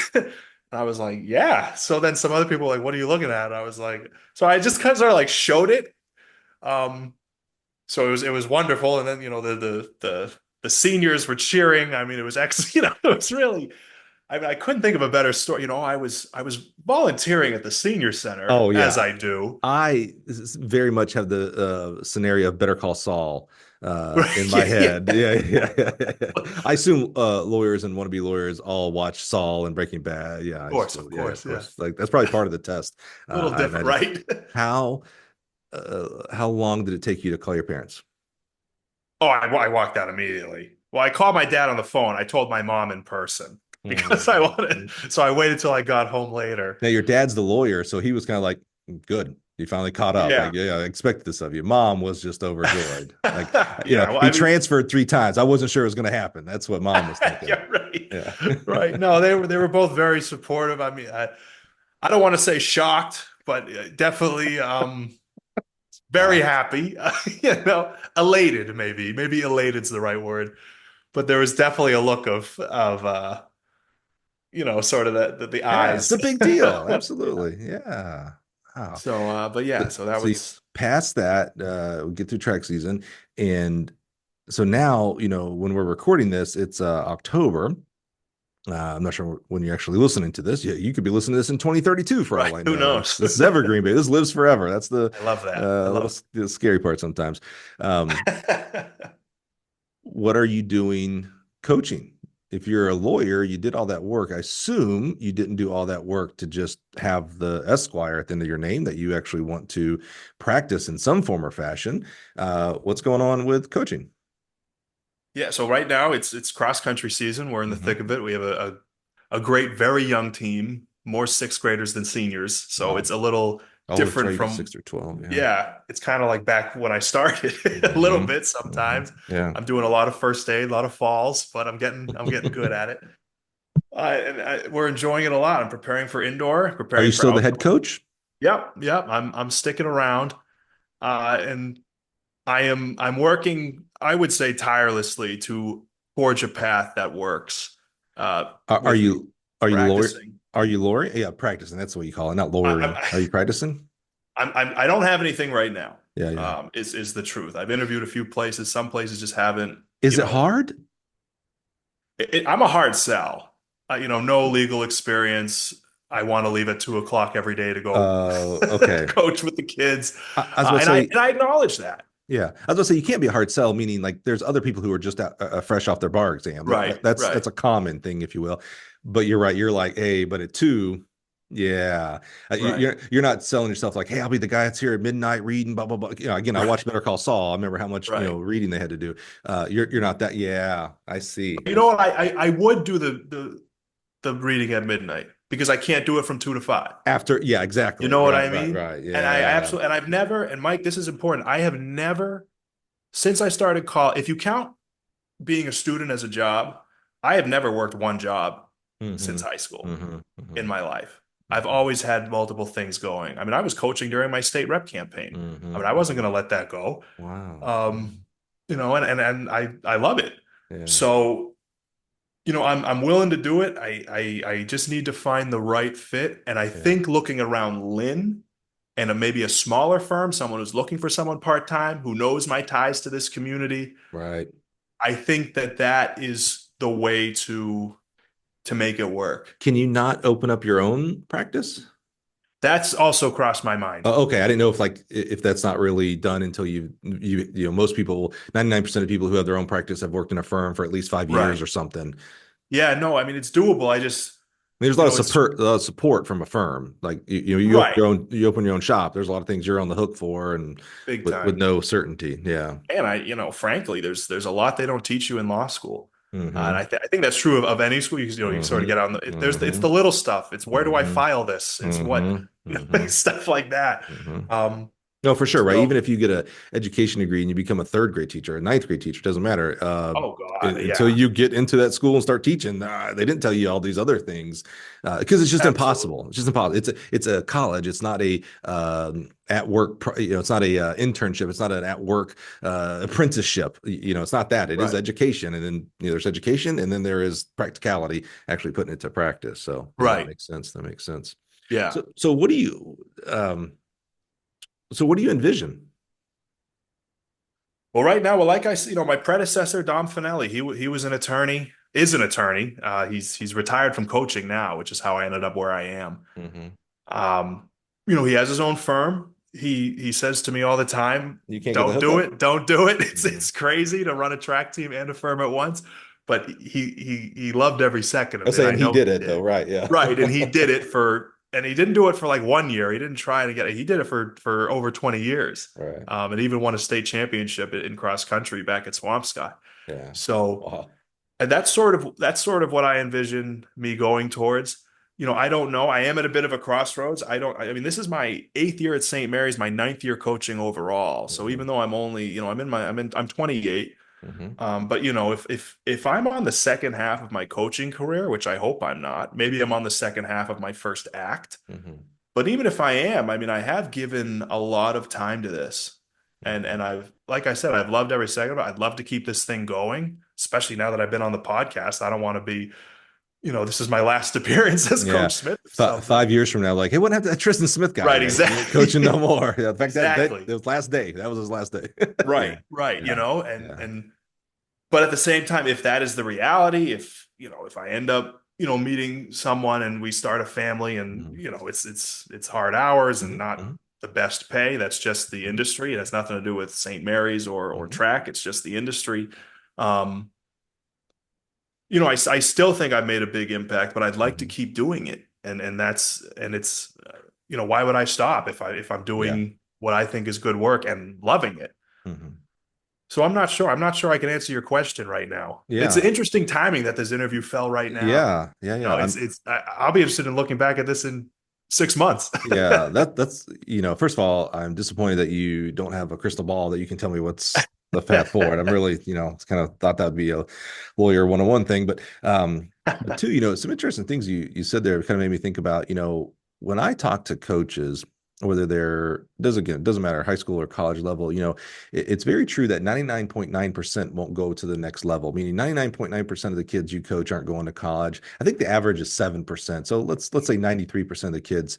And I was like, yeah. So then some other people were like, what are you looking at? And I was like, so I just kind of sort of like showed it. So it was wonderful. And then, the seniors were cheering. I mean, it was excellent. It was really, I mean, I couldn't think of a better story. I was volunteering at the senior center. Oh, yeah. As I do. I very much have the scenario of Better Call Saul in my head. Yeah. I assume lawyers and wannabe lawyers all watch Saul and Breaking Bad. Yeah, of course. Yeah. Like that's probably part of the test. A little different, right? How long did it take you to call your parents? Oh, I walked out immediately. Well, I called my dad on the phone. I told my mom in person because I wanted. So I waited till I got home later. Now your dad's the lawyer, so he was kind of like, "Good, you finally caught up." Yeah. Like, I expected this of you. Mom was just overjoyed. Like, he transferred 3 times. I wasn't sure it was going to happen. That's what Mom was thinking. Yeah, right. Yeah. Right. No, they were both very supportive. I mean, I don't want to say shocked, but definitely very happy. Elated maybe elated's the right word. But there was definitely a look of sort of the eyes. It's a big deal. Absolutely. Yeah. Wow. So, but yeah, so that was past that. We get through track season, and so now when we're recording this, it's October. I'm not sure when you're actually listening to this. Yeah, you could be listening to this in 2032 for all I know. Who knows? This is evergreen, baby. This lives forever. That's I love that. The scary part sometimes. What are you doing coaching if you're a lawyer, you did all that work. I assume you didn't do all that work to just have the Esquire at the end of your name, that you actually want to practice in some form or fashion. What's going on with coaching? Yeah, so right now it's cross country season. We're in the thick Mhm. of it. We have a great, very young team, more sixth graders than seniors. So Wow. it's a little Oh, that's different right. You got from, 6 or 12. Yeah. yeah, it's kind of like back when I started a little Hmm. bit sometimes. Yeah. I'm doing a lot of first aid, a lot of falls, but I'm getting good at it. We're enjoying it a lot. I'm preparing for indoor, Are you preparing for still the head outdoor. coach? Yep, yep. I'm sticking around. And I'm working, I would say tirelessly to forge a path that works Are, are with me you are you lawyer? practicing. Are you lawyering? Yeah, practicing. That's what you call it, not lawyering. I, Are you practicing? I don't have anything right now. Yeah, yeah. Is the truth. I've interviewed a few places. Some places just haven't, Is it hard? I'm a hard sell. No legal experience. I want to leave at 2 o'clock every day to go Okay. coach with the kids. I was about to say, And I acknowledge that. yeah, I was going to say you can't be a hard sell, meaning like there's other people who are just fresh off their bar exam. Right, That's right, a common thing, if you will. But you're right. You're like, hey, but at two, yeah, right, you're not selling yourself like, hey, I'll be the guy that's here at midnight reading, blah blah blah. Again, I right, watched Better Call Saul. I remember how much right. reading they had to do. You're not that. Yeah, I see. You know what? I would do the reading at midnight because I can't do it from 2 to 5. After, yeah, You exactly. know what Right, I right, mean? right. And I Yeah, absolutely, and I've never, and Mike, this is important. I have never, since I started if you count being a student as a job, I have never worked one job hmm since high school hmm hmm in my life. I've hmm always had multiple things going. I mean, I was coaching during my state rep campaign. I mean, I wasn't hmm going to let that go. Wow. Um, and I love it. Yeah, So I'm willing to do it. I just need to find the right fit. And I yeah. think looking around Lynn and maybe a smaller firm, someone who's looking for someone part-time, who knows my ties to this community, Right. I think that is the way to make it work. Can you not open up your own practice? That's also crossed my mind. Okay, I didn't know if if that's not really done until most people, 99% of people who have their own practice have worked in a firm for at least 5 years Right. or something. Yeah, no, I mean it's doable. I just, There's a lot of it's support from a firm. Like right, you open your own shop. There's a lot of things you're on the hook for, and big with time. no certainty. Yeah. And frankly, there's a lot they don't teach you in law school. And Mm-hmm. I think that's true of any school. You sort of Mm-hmm. get on it's Mm-hmm. the little stuff. It's where do I Mm-hmm. file this? It's what, Mm-hmm. Mm-hmm. stuff like that. Mm-hmm. Um, No, for sure, right? so, Even if you get a education degree and you become a third grade teacher, a ninth grade teacher, doesn't matter. oh God, Until yeah, you get into that school and start teaching, they didn't tell you all these other things because it's just absolutely. impossible. It's just impossible. It's a college. It's not a at work. It's not a internship. It's not an at work apprenticeship. It's not that. It is Right, education, and then there's education, and then there is practicality, actually putting it to practice. So yeah, that right, makes sense. That makes sense. yeah. So um, what do you envision? Well, right now, well, like I said, my predecessor, Dom Finelli, he was an attorney, is an attorney. He's retired from coaching now, which is how I ended up where I am. Hmm. Um, he has his own firm. He says to me all the time, You can't get the "Don't do hookup. it, don't do it." Hmm. It's crazy to run a track team and a firm at once, but he loved every second I'm of it. I saying he know did he it though, did. right? Yeah. Right, and he did it and he didn't do it for like 1 year. He didn't try to get it. He did it for over 20 years. Right. And even won a state championship in cross country back at Swampscott. Yeah. So, Wow. and that's sort of what I envision me going towards. I don't know. I am at a bit of a crossroads. I mean, this is my 8th year at St. Mary's, my 9th year coaching overall. So Hmm. even though I'm only, I'm 28. Hmm. But if I'm on the second half of my coaching career, which I hope I'm not, maybe I'm on the second half of my first act. Hmm. But even if I am, I mean, I have given a lot of time to this. And Hmm. I've, like I said, I've loved every second of it. I'd love to keep this thing going, especially now that I've been on the podcast. I don't want to be, this is my last appearance as Yeah. Coach Smith or something. 5 years from now, like, hey, what happened to that Tristan Smith guy? Right, He ain't coaching exactly. no more. Yeah, in fact, that Exactly. was last day. That was his last day. Yeah. Right, right. Yeah. And Yeah. but at the same time, if that is the reality, if I end up, meeting someone and we start a family and, Hmm. it's hard hours and Hmm. not Hmm. the best pay, that's just the industry. It has nothing to do with St. Mary's or Hmm. track. It's just the industry. Um, I still think I've made a big impact, but I'd like to Mhm. keep doing it. And it's, why would I stop if I'm Yeah. doing what I think is good work and loving it? Mhm. So I'm not sure. I'm not sure I can answer your question right now. It's an Yeah. interesting timing that this interview fell right now. Yeah. Yeah. Yeah. I'll be interested in looking back at this in 6 months. Yeah, that's first of all, I'm disappointed that you don't have a crystal ball that you can tell me what's the path forward. I'm really, it's kind of thought that would be a lawyer 101 thing, but two, some interesting things you said there kind of made me think about, when I talk to coaches, whether it doesn't matter high school or college level, it's very true that 99.9% won't go to the next level, meaning 99.9% of the kids you coach aren't going to college. I think the average is 7%. So let's say 93% of the kids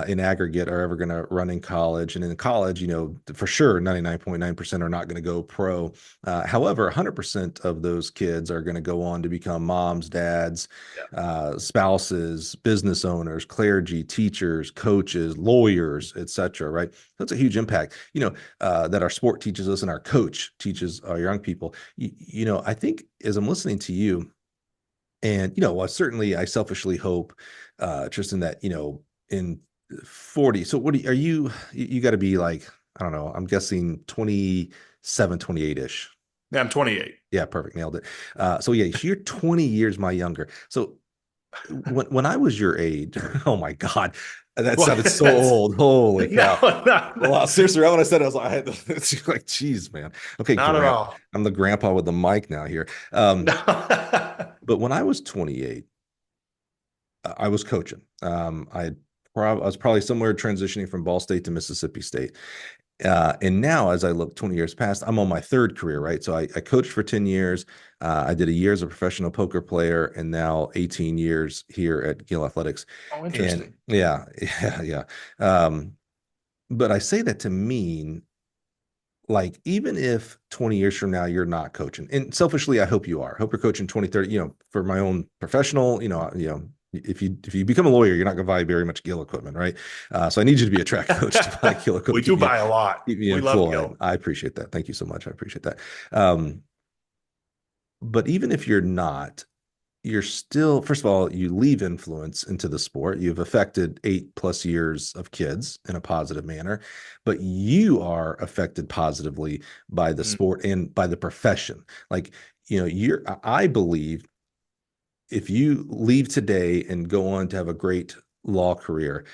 in aggregate are ever going to run in college. And in college, for sure, 99.9% are not going to go pro. However, 100% of those kids are going to go on to become moms, dads, Yeah. spouses, business owners, clergy, teachers, coaches, lawyers, etc. Right? That's a huge impact. That our sport teaches us and our coach teaches our young people. I think as I'm listening to you, and well, certainly I selfishly hope, Tristan, that in 40. So are you got to be like, I don't know, I'm guessing 27, 28-ish. Yeah, I'm 28. Yeah, perfect. Nailed it. So yeah, so you're 20 years my younger. So when I was your age, oh my God, that Well, sounded so old. Holy no, cow. no, Well, seriously, right when I said it, I was like, it's like, geez, man. Okay, not at Grant, all. I'm the grandpa with the mic now here. No. But when I was 28, I was coaching. I was probably somewhere transitioning from Ball State to Mississippi State. And now, as I look 20 years past, I'm on my third career, right? So I coached for 10 years. I did a year as a professional poker player, and now 18 years here at Gill Athletics. Oh, And interesting. yeah, yeah, yeah. Um, but I say that to mean, like, even if 20 years from now you're not coaching, and selfishly I hope you are. I hope you're coaching 20, 30, for my own professional, if you become a lawyer, you're not going to buy very much Gill equipment, right? So I need you to be a track coach to buy Gill We equipment, do buy a lot. keep me We love employed. Gill. I appreciate that. Thank you so much. I appreciate that. Um, but even if you're not, you're still, first of all, you leave influence into the sport. You've affected 8+ years of kids in a positive manner, but you are affected positively by the Mm, sport and by the profession. Like, I believe if you leave today and go on to have a great law career,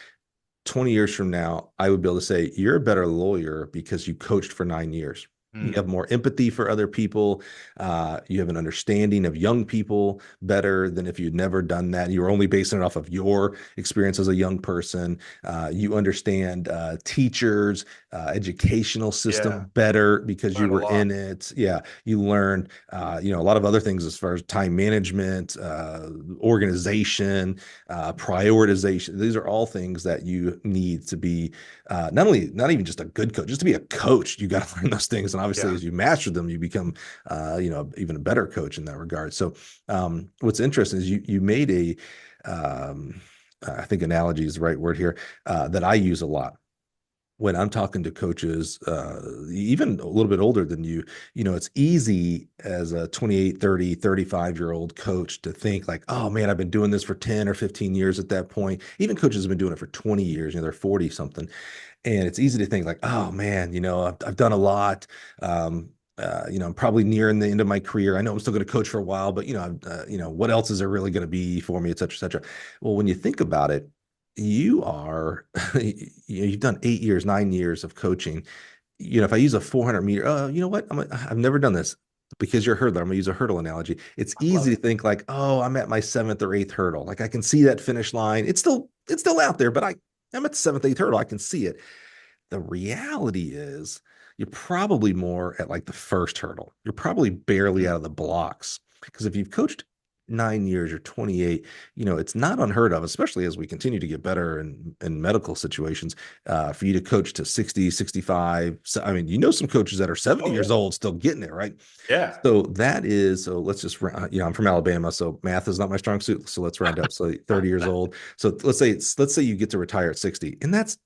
20 years from now, I would be able to say you're a better lawyer because you coached for 9 years. You mm. have more empathy for other people. You have an understanding of young people better than if you'd never done that. You were only basing it off of your experience as a young person. You understand teachers, educational Yeah, system better because you learned a were lot. in it. Yeah, you learn, a lot of other things as far as time management, organization, prioritization. These are all things that you need to be not even just a good coach, just to be a coach. You got to learn those things, and obviously, Yeah. as you master them, you become even a better coach in that regard. So, what's interesting is you made I think analogy is the right word here, that I use a lot when I'm talking to coaches, even a little bit older than you. It's easy as a 28, 30, 35-year-old coach to think like, oh man, I've been doing this for 10 or 15 years at that point. Even coaches have been doing it for 20 years, they're 40 something. And it's easy to think like, oh man, I've done a lot. I'm probably nearing the end of my career. I know I'm still going to coach for a while, but what else is there really going to be for me, et cetera, et cetera. Well, when you think about it, you are, you've done 8 years, 9 years of coaching. If I use a 400 meter, you know what? I've never done this because you're a hurdler. I'm gonna use a hurdle analogy. It's I love easy to it. think like, oh, I'm at my seventh or eighth hurdle. Like I can see that finish line. It's still out there, but I'm at the seventh, eighth hurdle. I can see it. The reality is you're probably more at like the first hurdle. You're probably barely Mm. out of the blocks because if you've coached 9 years or 28, it's not unheard of, especially as we continue to get better in medical situations, for you to coach to 60, 65. So, I mean, some coaches that are 70 Oh years yeah. old still getting it, right? Yeah. So let's just, I'm from Alabama, so math is not my strong suit. So let's round up. So 30 years old. So let's say you get to retire at 60, and that's,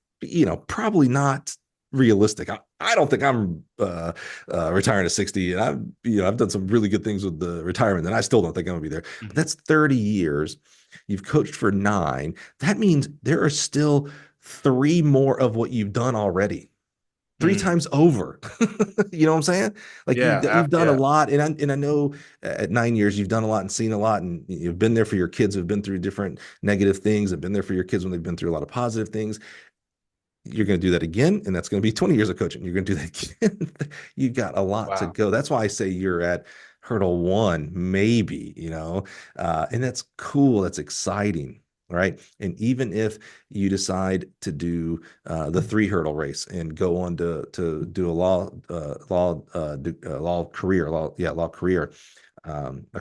probably not realistic. I don't think I'm retiring at 60, and I've done some really good things with the retirement, and I still don't think I'm gonna be there. But that's 30 years. You've coached for 9. That means there are still 3 more of what you've done already. 3 Mm. times over. You know what I'm saying? Like you've done a Yeah, lot, and I know at 9 years you've done a lot and seen a lot, and you've been there for your kids who've been through different negative things, and been there for your kids when they've been through a lot of positive things. You're going to do that again, and that's going to be 20 years of coaching. You're going to do that again. You got a lot to wow. go. That's why I say you're at hurdle 1, maybe, and that's cool. That's exciting. Right. And even if you decide to do the 3 hurdle race and go on to do a law career, a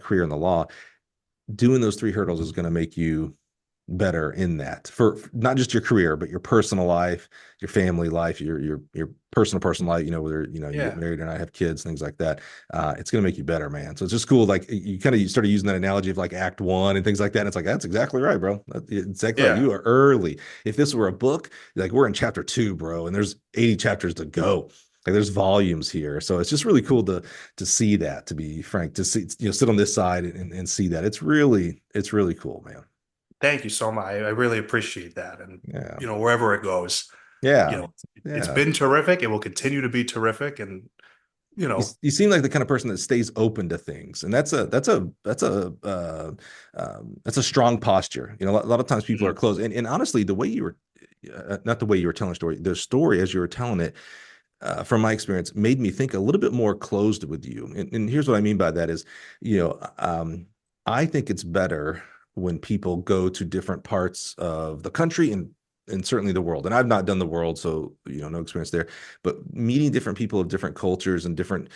career in the law, doing those 3 hurdles is going to make you better in that, for not just your career, but your personal life, your family life, your personal life, whether you get Yeah, married or not, have kids, things like that. It's going to make you better, man. So it's just cool. Like you started using that analogy of like act 1 and things like that, and it's like, that's exactly right, bro. That's exactly right. yeah. You are early. If this were a book, like, we're in chapter 2, bro, and there's 80 chapters to go. Like, there's volumes here. So it's just really cool to see that, to be frank, to see, sit on this side and see that. It's really cool, man. Thank you so much. I really appreciate that. And, Yeah. wherever it goes, Yeah. it's Yeah. been terrific. It will continue to be terrific. And, you know, You seem like the kind of person that stays open to things, and that's a strong posture. A lot of times people are mhm, closed, and honestly, the way you were, not the way you were telling the story as you were telling it, from my experience, made me think a little bit more closed with you. And here's what I mean by that is, you know, um, I think it's better when people go to different parts of the country and certainly the world. And I've not done the world, so no experience there. But meeting different people of different cultures and different,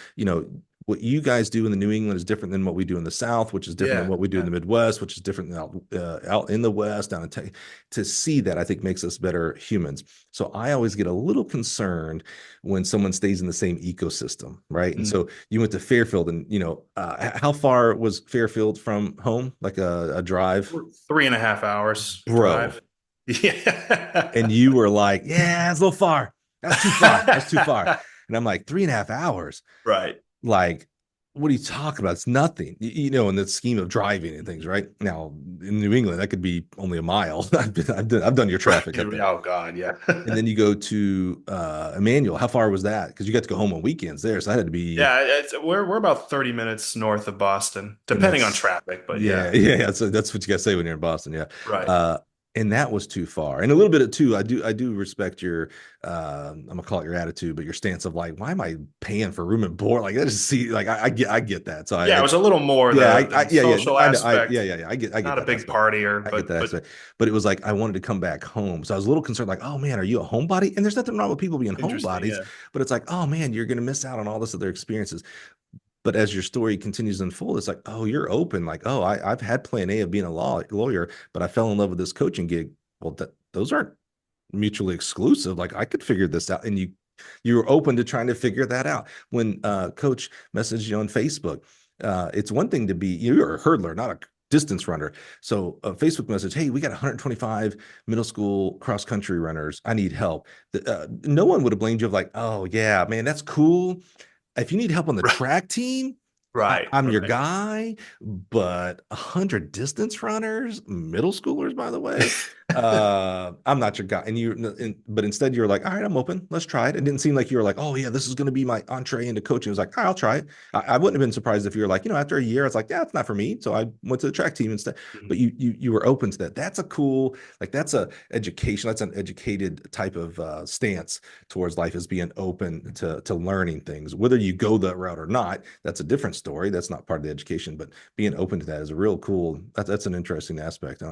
what you guys do in the New England is different than what we do in the South, which is different than yeah, what we do in yeah. the Midwest, which is different than out in the West, down in Texas. To see that, I think, makes us better humans. So I always get a little concerned when someone stays in the same ecosystem, right? And Mm. so you went to Fairfield, and how far was Fairfield from home? Like a drive, 3.5 hours bro. drive. Yeah. And you were like, "Yeah, it's a little far. That's too far. That's too far." And I'm like, 3.5 hours. Right. Like, what are you talking about? It's nothing, in the scheme of driving and things, right? Now, in New England, that could be only a mile. I've done your Right. traffic up there. Oh God. Yeah. And then you go to Emmanuel. How far was that? Because you got to go home on weekends there. So that had to be, Yeah. We're about 30 minutes north of Boston, and depending on traffic, but yeah, yeah. yeah, yeah. So that's what you got to say when you're in Boston. Yeah. Right. Uh, and that was too far. And a little bit of too, I do respect your, I'm gonna call it your attitude, but your stance of like, why am I paying for room and board? Like, that just see, like, I get that. So Yeah, it was a little more yeah, the yeah, yeah. social I know. aspect, Yeah. I get not a that big aspect. partier, I get that but aspect. But it was like I wanted to come back home, so I was a little concerned. Like, oh man, are you a homebody? And there's nothing wrong with people being interesting. homebodies, Yeah. but it's like, oh man, you're gonna miss out on all this other experiences. But as your story continues to unfold, it's like, oh, you're open. Like, oh, I've had plan A of being a lawyer, but I fell in love with this coaching gig. Well, those aren't mutually exclusive. Like, I could figure this out, and you were open to trying to figure that out. When Coach messaged you on Facebook, it's one thing to be, you're a hurdler, not a distance runner. So a Facebook message, hey, we got 125 middle school cross country runners. I need help. No one would have blamed you of like, oh yeah, man, that's cool. If you need help on the track team, Right. I'm your Right. guy. But 100 distance runners, middle schoolers, by the way, I'm not your guy. But instead you're like, all right, I'm open. Let's try it. It didn't seem like you were like, oh yeah, this is going to be my entree into coaching. It was like, all right, I'll try it. I wouldn't have been surprised if you were like, after a year, it's like, yeah, it's not for me. So I went to the track team instead. But Mhm. you were open to that. That's a cool, like, that's a education. That's an educated type of stance towards life, is being open to learning things. Whether you go that route or not, that's a different story. That's not part of the education, but being open to that is a real cool. That's an interesting aspect.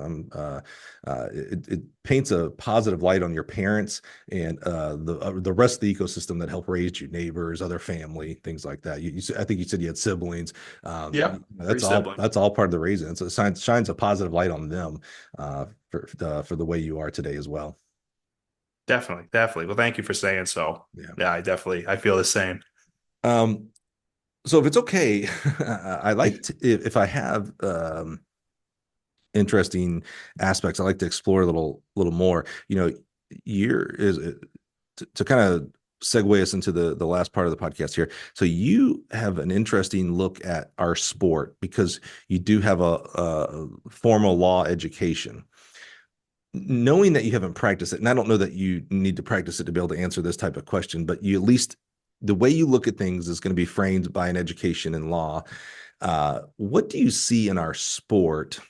It paints a positive light on your parents and the rest of the ecosystem that help raise you, neighbors, other family, things like that. I think you said you had siblings. Yep. Three That's all. siblings. That's all part of the raising. So it shines a positive light on them for the way you are today as well. Definitely. Definitely. Well, thank you for saying so. Yeah. Yeah, I feel the same. Um, so if it's okay, I like to, if I have interesting aspects, I like to explore a little more. You're is to kind of segue us into the last part of the podcast here. So you have an interesting look at our sport because you do have a formal law education. Knowing that you haven't practiced it, and I don't know that you need to practice it to be able to answer this type of question, but you at least the way you look at things is going to be framed by an education in law. What do you see in our sport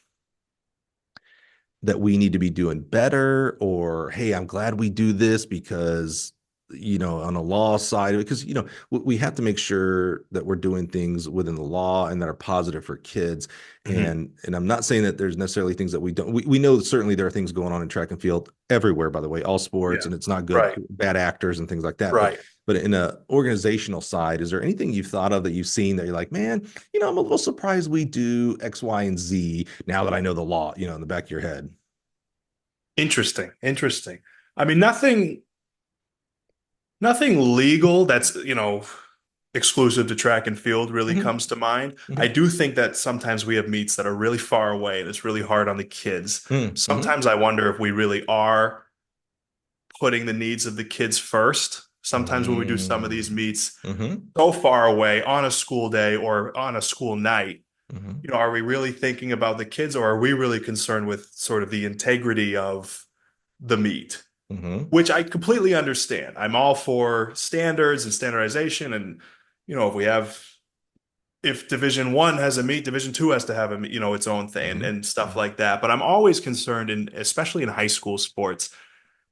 that we need to be doing better? Or, hey, I'm glad we do this because, on a law side, because, we have to make sure that we're doing things within the law and that are positive for kids. Mhm. And I'm not saying that there's necessarily things that we don't, we know that certainly there are things going on in track and field everywhere, by the way, all sports, Yeah. and it's not good, Right. bad actors and things like that. Right. But in a organizational side, is there anything you've thought of that you've seen that you're like, man, I'm a little surprised we do X, Y, and Z now that I know the law, in the back of your head? Interesting. Interesting. I mean, nothing legal that's, exclusive to track and field really Mhm, comes to mind. I mhm, do think that sometimes we have meets that are really far away and it's really hard on the kids. mhm, Sometimes I wonder if we really are putting the needs of the kids first. Sometimes when we do some of these mhm, meets mhm, so far away on a school day or on a school night, mhm, are we really thinking about the kids or are we really concerned with sort of the integrity of the meet? mhm. Which I completely understand. I'm all for standards and standardization. And, if Division 1 has a meet, Division 2 has to have a meet, its own thing Mhm, and stuff mhm, like that. But I'm always concerned especially in high school sports,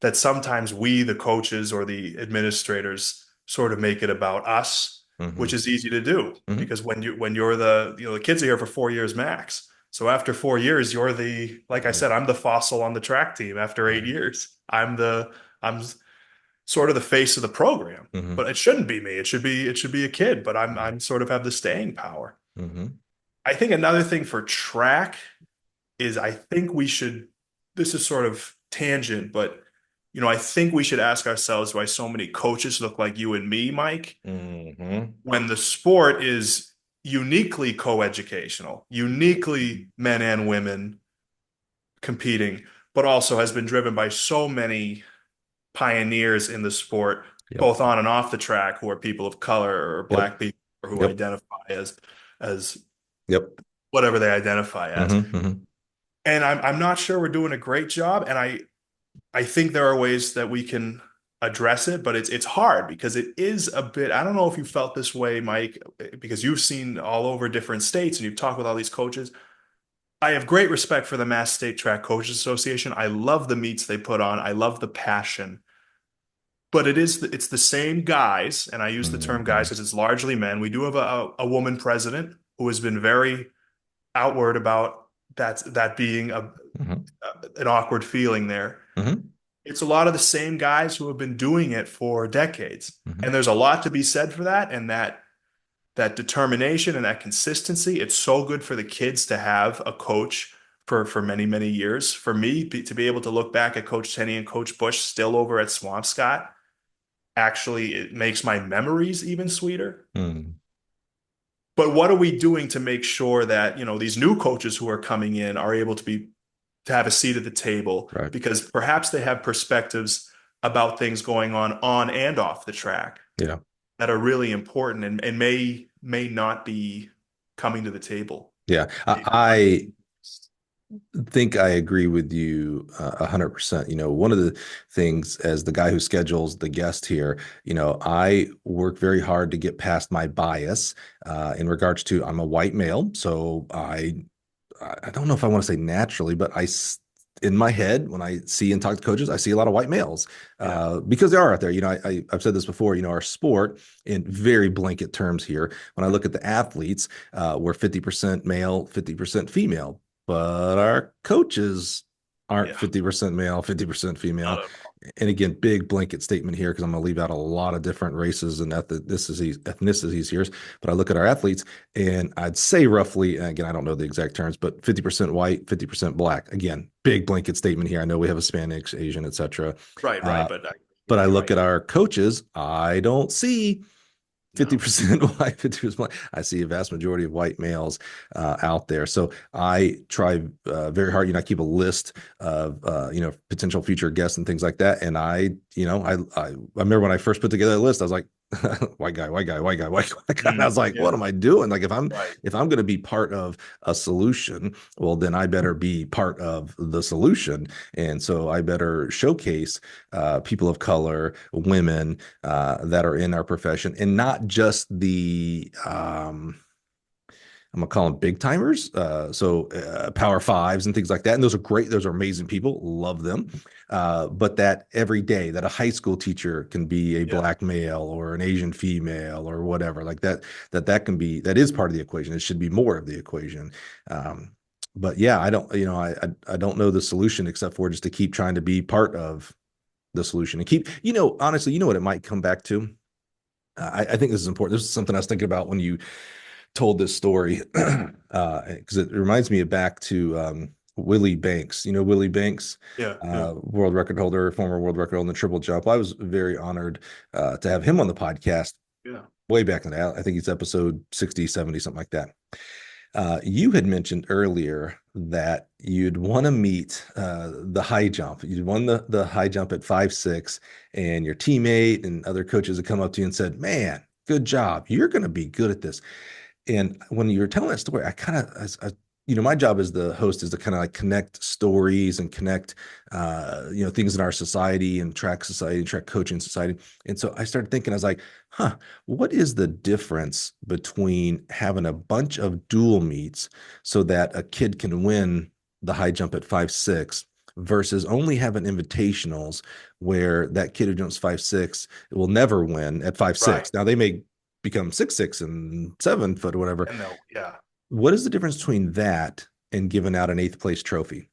that sometimes we, the coaches or the administrators, sort of make it about us, which mhm, is easy to do mhm. because when you're the kids are here for 4 years max. So after 4 years, like I Right, said, I'm the fossil on the track team. After eight right. years, I'm sort of the face of the program. Mhm, But it shouldn't be me. It should be a kid. But I'm mhm, sort of have the staying power. mhm, I think another thing for track is I think we should, this is sort of tangent, but I think we should ask ourselves why so many coaches look like you and me, Mike, mhm. when the sport is uniquely coeducational, uniquely men and women competing, but also has been driven by so many pioneers in the sport, Yep, both on and off the track, who are people of color or yep, black people or who yep, identify as yep. whatever they identify as. Mhm, mhm. And I'm not sure we're doing a great job. And I think there are ways that we can address it, but it's hard because it is a bit, I don't know if you felt this way, Mike, because you've seen all over different states and you've talked with all these coaches. I have great respect for the Mass State Track Coaches Association. I love the meets they put on. I love the passion. But it's the same guys, and I use the term guys Mhm, because it's largely men. We do have a woman president who has been very outward about that being mhm, an awkward feeling there. mhm, It's a lot of the same guys who have been doing it for decades. And mhm. there's a lot to be said for that and that determination and that consistency. It's so good for the kids to have a coach for many, many years. For me, to be able to look back at Coach Tenney and Coach Bush still over at Swampscott, actually it makes my memories even sweeter. Mhm. But what are we doing to make sure that, these new coaches who are coming in are able to have a seat at the table Right. because perhaps they have perspectives about things going on and off the track Yeah. that are really important and may not be coming to the table. Yeah. I think I agree with you 100%. One of the things as the guy who schedules the guest here, I work very hard to get past my bias in regards to I'm a white male. So I don't know if I want to say naturally, but in my head, when I see and talk to coaches, I see a lot of white males Yeah. because they are out there. I've said this before. Our sport, in very blanket terms here, when I look at the athletes, we're 50% male, 50% female, but our coaches aren't Yeah. 50% male, 50% Not female. at all. And again, big blanket statement here because I'm going to leave out a lot of different races and ethnicities here. But I look at our athletes and I'd say roughly, and again, I don't know the exact terms, but 50% white, 50% black. Again, big blanket statement here. I know we have Hispanics, Asian, etc. Right, right. Uh, But but I you're look right. at our coaches, I don't see No. 50% white, 50% black. I see a vast majority of white males out there. So I try very hard, I keep a list of, potential future guests and things like that. And I remember when I first put together a list, I was like, white guy, white guy, white guy, white guy. And I was like, Yeah. what am I doing? Like Right. if I'm going to be part of a solution, well, then I better be part of the solution. And so I better showcase people of color, women that are in our profession, and not just the I'm gonna call them big timers. Power fives and things like that. And those are great. Those are amazing people. Love them. But that every day that a high school teacher can be a Yeah. black male or an Asian female or whatever like that, that is part of the equation. It should be more of the equation. But yeah, I don't know the solution except for just to keep trying to be part of the solution and keep, honestly, what it might come back to. I think this is important. This is something I was thinking about when you told this story because it reminds me of back to Willie Banks. Willie Banks, Yeah. Yeah. world record holder, former world record holder in the triple jump. I was very honored to have him on the podcast Yeah. way back in the day. I think it's episode 60, 70, something like that. You had mentioned earlier that you'd want to meet the high jump. You'd won the high jump at 5'6", and your teammate and other coaches had come up to you and said, "Man, good job. You're going to be good at this." And when you were telling that story, my job as the host is to kind of like connect stories and connect, things in our society and track society, track coaching society. And so I started thinking, I was like, what is the difference between having a bunch of dual meets so that a kid can win the high jump at 5'6" versus only having invitationals where that kid who jumps 5'6" will never win at 5'6"? Right. Now they may become 6'6" and 7 foot or whatever. And no. Yeah. What is the difference between that and giving out an 8th place trophy?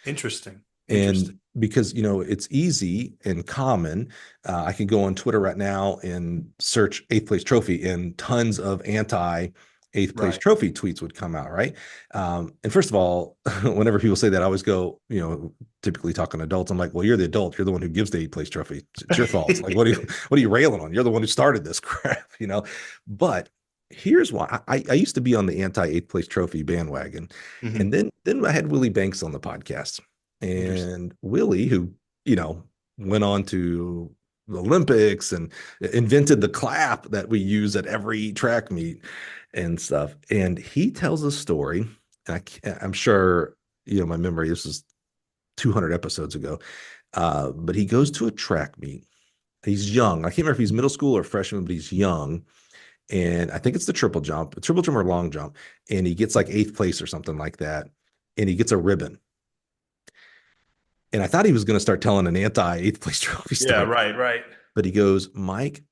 Interesting. And because, it's easy and common. I can go on Twitter right now and search 8th place trophy, and tons of anti 8th place Right. trophy tweets would come out. Right. And first of all, whenever people say that, I always go, typically talking to adults, I'm like, well, you're the adult. You're the one who gives the 8th place trophy. It's your fault. Like, what are you railing on? You're the one who started this crap, but here's why. I used to be on the anti 8th place trophy bandwagon. Mhm. And then I had Willie Banks on the podcast. And Willie, who, went on to the Olympics and invented the clap that we use at every track meet and stuff. And he tells a story, and I'm sure, my memory, this is 200 episodes ago, but he goes to a track meet. He's young. I can't remember if he's middle school or freshman, but he's young. And I think it's the triple jump or long jump. And he gets like 8th place or something like that. And he gets a ribbon. And I thought he was going to start telling an anti 8th place trophy story. Yeah. Right. Right. But he goes, Mike,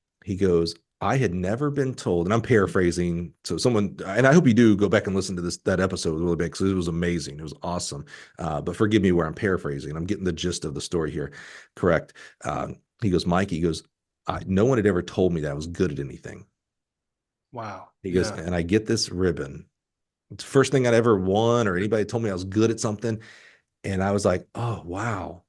I had never been told, and I'm paraphrasing. So and I hope you do go back and listen to that episode with Willie Banks, because it was amazing. It was awesome. But forgive me where I'm paraphrasing. I'm getting the gist of the story here. Correct. He goes, Mike, no one had ever told me that I was good at anything. Wow. He goes, and I get this ribbon. It's the first thing I'd ever won, or anybody told me I was good at something. And I was like, oh, wow,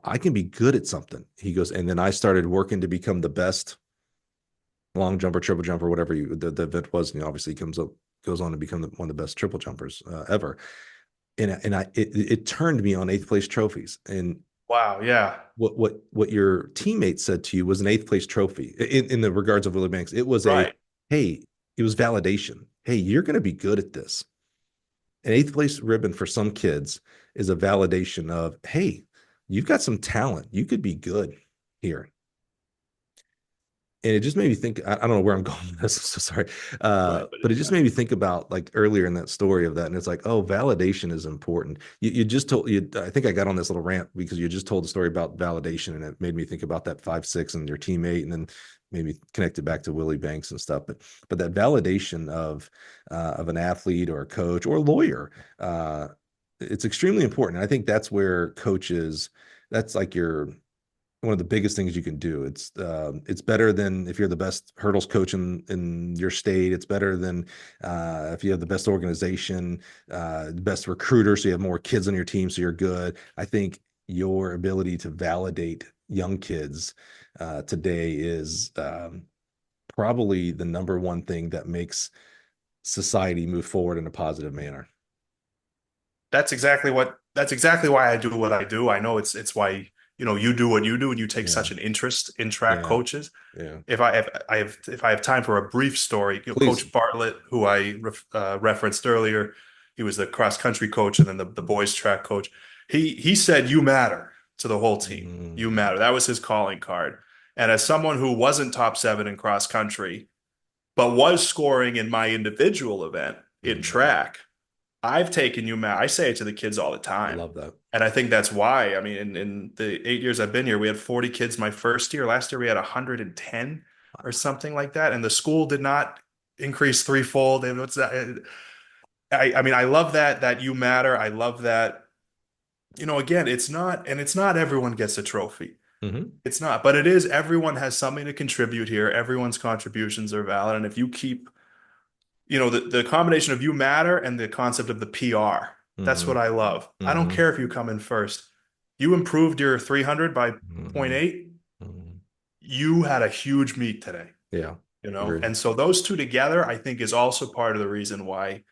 I can be good at something. He goes, and then I started working to become the best long jumper, triple jumper, whatever the event was. And obviously goes on to become one of the best triple jumpers ever. And it turned me on 8th place trophies. And wow. Yeah. What your teammate said to you was an 8th place trophy in the regards of Willie Banks. It was Right. Hey, it was validation. Hey, you're going to be good at this. An 8th place ribbon for some kids is a validation of, hey, you've got some talent. You could be good here. And it just made me think, I don't know where I'm going with this. So sorry. But it just made me think about like earlier in that story of that. And it's like, oh, validation is important. You just told I think I got on this little rant because you just told the story about validation, and it made me think about that 5'6" and your teammate, and then maybe connected back to Willie Banks and stuff. But that validation of an athlete or a coach or a lawyer, it's extremely important. And I think that's where coaches, that's like one of the biggest things you can do. It's better than if you're the best hurdles coach in your state. It's better than if you have the best organization, the best recruiter, so you have more kids on your team, so you're good. I think your ability to validate young kids today is probably the number one thing that makes society move forward in a positive manner. That's exactly why I do what I do. I know it's why, you do what you do and you take Yeah, such an interest in track yeah, coaches. yeah. If I have time for a brief story, Please. Coach Bartlett, who I referenced earlier, he was the cross country coach and then the boys track coach. He said, "You matter" to the whole team. You Mm, matter. That was his calling card. And as someone who wasn't top seven in cross country, but was scoring in my individual event in mm. track, I've taken you, Matt. I say it to the kids all the I time. love that. And I think that's why. I mean, in the 8 years I've been here, we had 40 kids my first year. Last year we had 110 or something like that. And the school did not increase threefold. And what's that? I mean, I love that you matter. I love that, again, it's not everyone gets a trophy. Hmm. It's not, but it is everyone has something to contribute here. Everyone's contributions are valid. And if you keep the combination of you matter and the concept of the PR. That's Hmm. what I love. I don't Hmm. care if you come in first. You improved your 300 by Hmm. point 0.8. Hmm. You had a huge meet today, Yeah. and Agreed. so those two together, I think, is also part of the reason why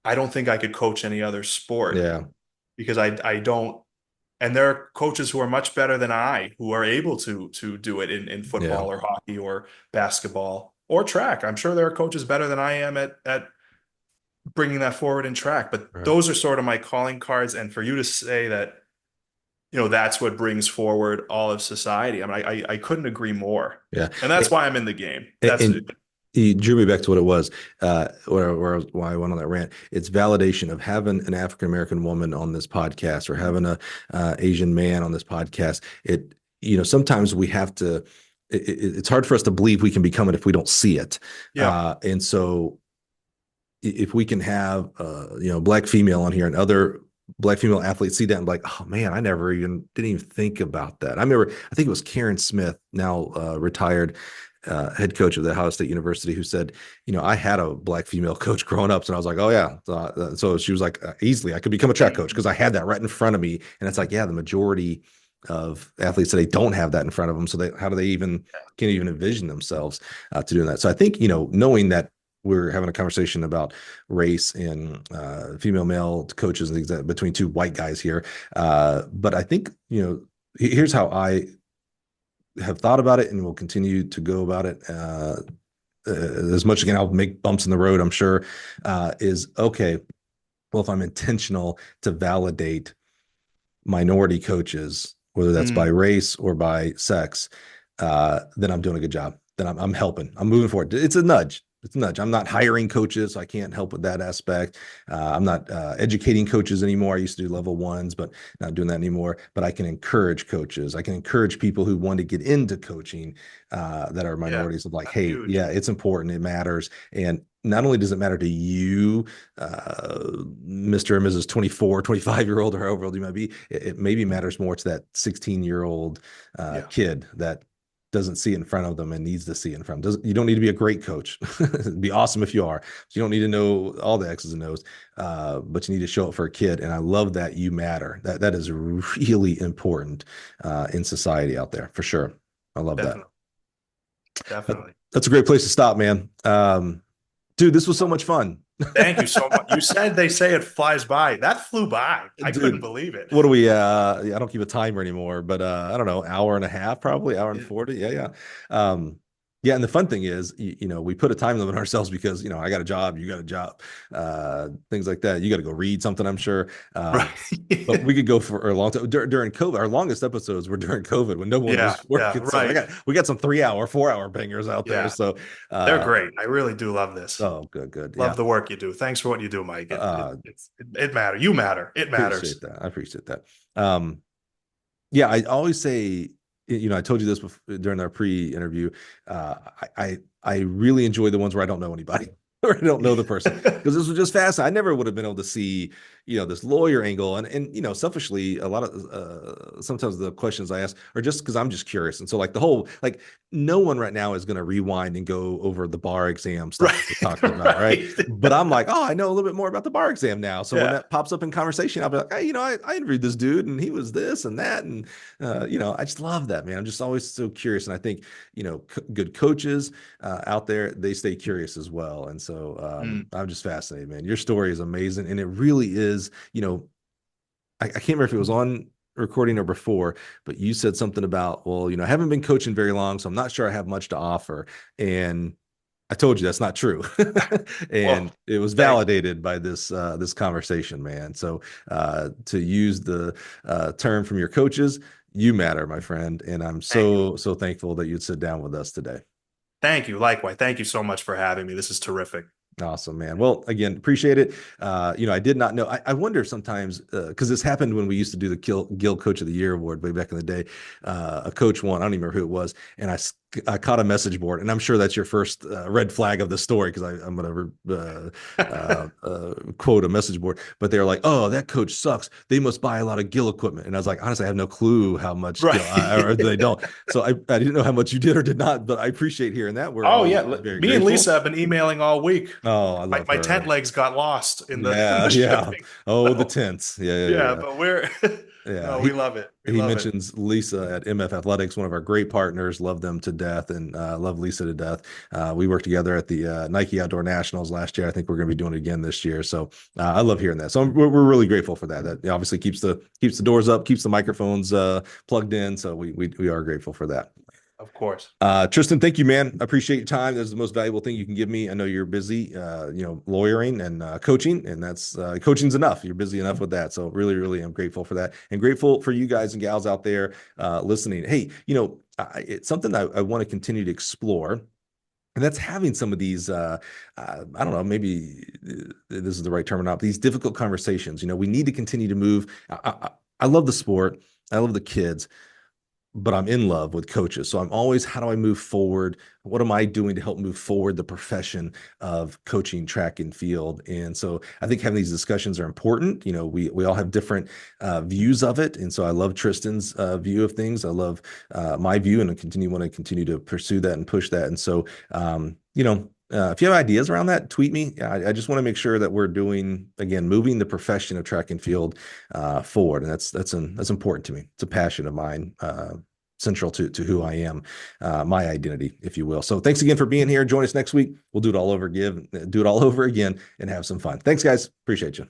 I don't think I could coach any other sport Yeah. because I don't. And there are coaches who are much better than I who are able to do it in Yeah. football or hockey or basketball or track. I'm sure there are coaches better than I am at bringing that forward in track. But Right. those are sort of my calling cards. And for you to say that, that's what brings forward all of society. I mean, I couldn't agree more. Yeah. And that's why I'm in the game. That's And he drew me back to what it was, why I went on that rant. It's validation of having an African American woman on this podcast or having a Asian man on this podcast. Sometimes we have to. It's hard for us to believe we can become it if we don't see it. yeah, And so, if we can have black female on here and other black female athletes see that and be like, oh man, I never even didn't even think about that. I remember, I think it was Karen Smith, now retired head coach of the Ohio State University, who said, I had a black female coach growing up. So I was like, oh yeah. So she was like, easily I could become a track coach because I had that right in front of me. And it's like, yeah, the majority of athletes today don't have that in front of them. So how do they can't even envision themselves to doing that? So I think, knowing that we're having a conversation about race and female male coaches and things between two white guys here. But I think, here's how I have thought about it and will continue to go about it. As much again, I'll make bumps in the road, I'm sure, is okay. Well, if I'm intentional to validate minority coaches, whether that's by race or by sex, then I'm doing a good job. Then I'm helping. I'm moving forward. It's a nudge. It's a nudge. I'm not hiring coaches, so I can't help with that aspect. I'm not educating coaches anymore. I used to do level ones, but not doing that anymore. But I can encourage coaches. I can encourage people who want to get into coaching that are minorities of like, that's hey, huge. yeah, it's important. It matters. And not only does it matter to you, Mr. and Mrs. 24, 25-year-old, or however old you might be, it maybe matters more to that 16-year-old kid that doesn't see it in front of them and needs to see it in front of them. You don't need to be a great coach. It'd be awesome if you are. So you don't need to know all the X's and O's, but you need to show up for a kid. And I love that you matter. That is really important in society out there, for sure. I love Definitely. that. Definitely. That's a great place to stop, man. Dude, this was so much fun. Thank you so much. You said they say it flies by. That flew by. I couldn't Dude, believe it. what do we I don't keep a timer anymore, but I don't know, hour and a half, probably hour and Yeah. 40. Yeah. Yeah, and the fun thing is, we put a time limit on ourselves because, I got a job, you got a job, things like that. You got to go read something, I'm sure. Right. But we could go for a long time during COVID. Our longest episodes were during COVID when no one Yeah. was Yeah. working. So Right. we got some 3-hour, 4-hour bangers out there. Yeah. So They're great. I really do love this. oh, good. Love Yeah. the work you do. Thanks for what you do, Mike. Uh, It matters. You matter. It matters. appreciate that. I appreciate that. Yeah, I always say, I told you this during our pre-interview. I really enjoy the ones where I don't know anybody or I don't know the person because this was just fast. I never would have been able to see, this lawyer angle, and selfishly, a lot of sometimes the questions I ask are just because I'm just curious. And so like the whole, like, no one right now is going to rewind and go over the bar exam stuff Right. that we talked about, right? But I'm like, oh, I know a little bit more about the bar exam now. So when Yeah. that pops up in conversation, I'll be like, hey, I interviewed this dude and he was this and that. And, I just love that, man. I'm just always so curious. And I think, good coaches out there, they stay curious as well. And so I'm just fascinated, man. Your story is amazing. And it really is, I can't remember if it was on recording or before, but you said something about, well, I haven't been coaching very long, so I'm not sure I have much to offer. And I told you that's not true. And Well, it was validated by this conversation, man. So to use the term from your coaches, you matter, my friend. And I'm so thankful that you'd sit down with us today. thank you. Likewise. Thank you so much for having me. This is terrific. Awesome, man. Well, again, appreciate it. I did not know. I wonder sometimes, because this happened when we used to do the Gill Coach of the Year award way back in the day. A coach won. I don't even remember who it was. And I caught a message board, and I'm sure that's your first red flag of the story, because I'm going to quote a message board. But they're like, "Oh, that coach sucks. They must buy a lot of Gill equipment." And I was like, honestly, I have no clue how much Right. Gill, or they don't. So I didn't know how much you did or did not. But I appreciate hearing that. We're Oh all yeah, very me and grateful. Lisa have been emailing all week. Oh, I love My her. tent legs got lost in the, Yeah, yeah. shipping. Oh, the So, tents. Yeah, yeah, yeah, but we're yeah. Yeah. no, we love it. We He love it. mentions Lisa at MF Athletics, one of our great partners. Love them to death, and love Lisa to death. We worked together at the Nike Outdoor Nationals last year. I think we're going to be doing it again this year. So I love hearing that. So we're really grateful for that. That obviously keeps the doors up, keeps the microphones plugged in. So we are grateful for that. Of course. Tristan, thank you, man. I appreciate your time. That's the most valuable thing you can give me. I know you're busy, lawyering and coaching, and that's coaching's enough. You're busy enough with that. So really, really, I'm grateful for that, and grateful for you guys and gals out there listening. Hey, it's something I want to continue to explore. And that's having some of these, I don't know, maybe this is the right term or not, but these difficult conversations. We need to continue to move. I love the sport. I love the kids, but I'm in love with coaches. So I'm always, how do I move forward? What am I doing to help move forward the profession of coaching track and field? And so I think having these discussions are important. We all have different views of it. And so I love Tristan's view of things. I love my view, and I want to continue to pursue that and push that. And so, if you have ideas around that, tweet me. I just want to make sure that we're moving the profession of track and field forward. And that's important to me. It's a passion of mine, central to who I am, my identity, if you will. So thanks again for being here. Join us next week. We'll do it all over again and have some fun. Thanks, guys. Appreciate you.